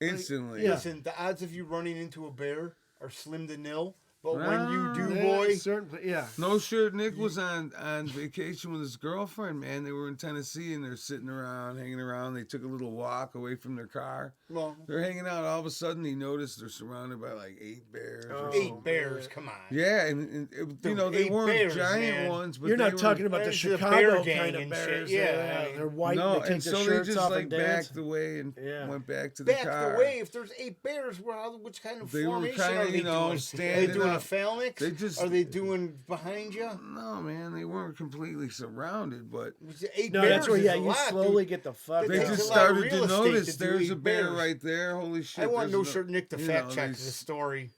Instantly. Yeah. Listen, the odds of you running into a bear are slim to nil. But when you do, Yeah, boy, yeah. No Shirt Nick was on vacation with his girlfriend, man. They were in Tennessee and they're sitting around, hanging around. They took a little walk away from their car. well, They're hanging out. All of a sudden, he noticed they're surrounded by like 8 bears. Or Oh. something. 8 bears, come on. Yeah, and it, you know, they 8 weren't bears, giant man. ones, but You're they not were, talking about the There's the Chicago bear gang kind of and shit, bears. yeah. They're white. No, they take and their so they shirts just off like and dance. backed away and Yeah. went back to the Back car. the way. If there's 8 bears, which kind of They were formation kinda, are they you know, doing? Are standing they doing a up. phalanx? They just- Are they doing behind you? No, man, they weren't completely surrounded, but 8 No, bears that's where is yeah, a you lot, slowly dude. get the fuck they That's out. just a lot of started real to estate notice to do there's a 8 bear bears. right there. Holy shit! I want there's No Shirt Nick to you fact know, check they- this story.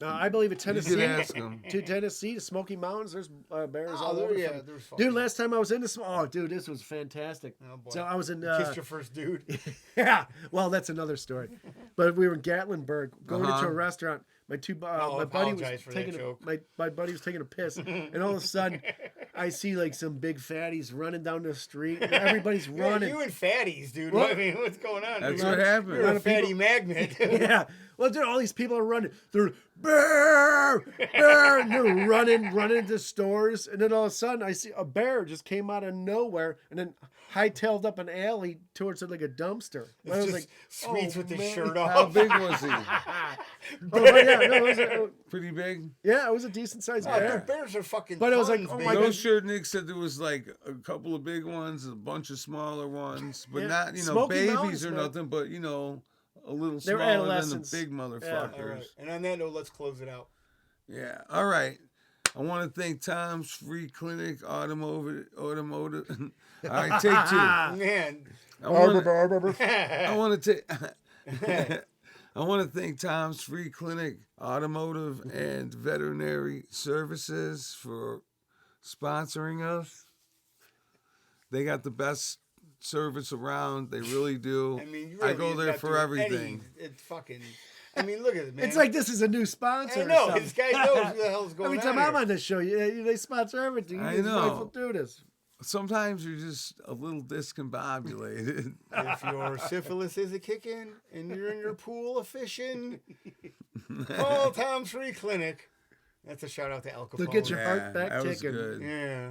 I believe in You Tennessee. could ask them. To Tennessee, the Smoky Mountains, there's bears Oh, all there, over. yeah, from- there's fucking. Dude, last time I was in this, dude, this was fantastic. Oh, boy. So I was in, Kissed your first dude. yeah, well, that's another story. But we were in Gatlinburg, going Uh-huh. into a restaurant. My I buddy was apologize for that taking joke. my buddy was taking a piss, and all of a sudden, I see like some big fatties running down the street. And everybody's Yeah, running. you and fatties, dude. What? I mean, what's going on? That's dude? what happened. You're lot a of people- fatty magnet. Yeah. Well, dude, all these people are running. They're bear, bear, and they're running into stores, and then all of a sudden, I see a bear just came out of nowhere, and then hightailed up an alley towards like a dumpster. I It's was just like, sweets oh, with his man. shirt How off. big was he? Oh, but yeah, no, Pretty big. it was a decent sized Oh, bear. dude, bears are fucking. But I was like, tons, oh baby. my No God. Shirt Nick said there was like a couple of big ones, a bunch of smaller ones, but Yeah. not Smoky babies Mountains, or man. nothing, but a little They were smaller than the adolescents. big Yeah. motherfuckers. All right. And on that note, let's close it out. Yeah. All right. I want to thank Tom's Free Clinic Automotive. All right, take 2. Man. I want to take. I want to thank Tom's Free Clinic Automotive and Veterinary Services for sponsoring us. They got the best service around. They really do. I mean, you I really go there not for doing everything. It's fucking. I mean, look at it, man. It's like this is a new sponsor. I or know. something. This guy knows who the hell's going Every on time I'm here. on this show, they sponsor everything. I It's know. rightful do this. Sometimes you're just a little discombobulated. If your syphilis is a kicking and you're in your pool of fishing, call Tom's Free Clinic. That's a shout out to Al Capone. They'll get your Yeah, heart back that was ticking. good. Yeah.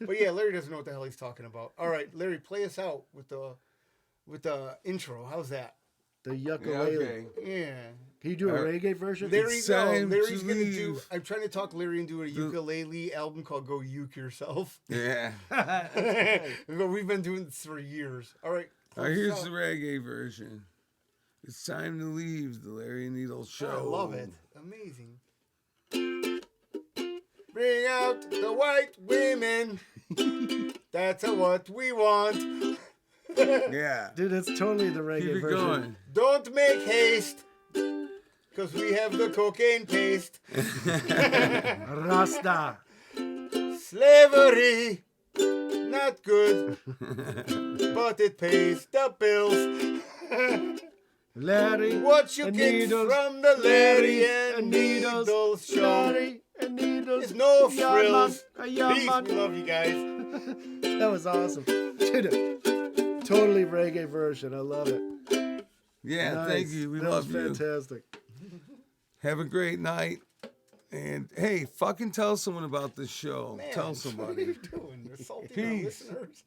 But yeah, Larry doesn't know what the hell he's talking about. All right, Larry, play us out with the intro. How's that? The Yeah, ukulele. okay. Yeah. Can you do a All right. reggae version? Larry, no, time Larry's to gonna do. leave. I'm trying to talk Larry into a ukulele album called "Go Uke Yourself." Yeah. But we've been doing this for years. All right. All right, here's the reggae version. It's time to leave the Larry Needle Show. I love it. Amazing. Bring out the white women. That's what we want. Yeah. Dude, that's totally the reggae Keep it version. going. Don't make haste. Because we have the cocaine paste. Rasta. Slavery. Not good. But it pays the bills. Larry. What you and get needles, from the Larry and Needles show Larry and Needles. is no Yeah, frills. man. Yeah, Peace. man. We love you guys. That was awesome. Dude, totally reggae version. I love it. Yeah, Nice. thank you. We that love was you. fantastic. Have a great night. And hey, fucking tell someone about this show. Man, Tell what are somebody. you doing? You're salting our Peace. listeners.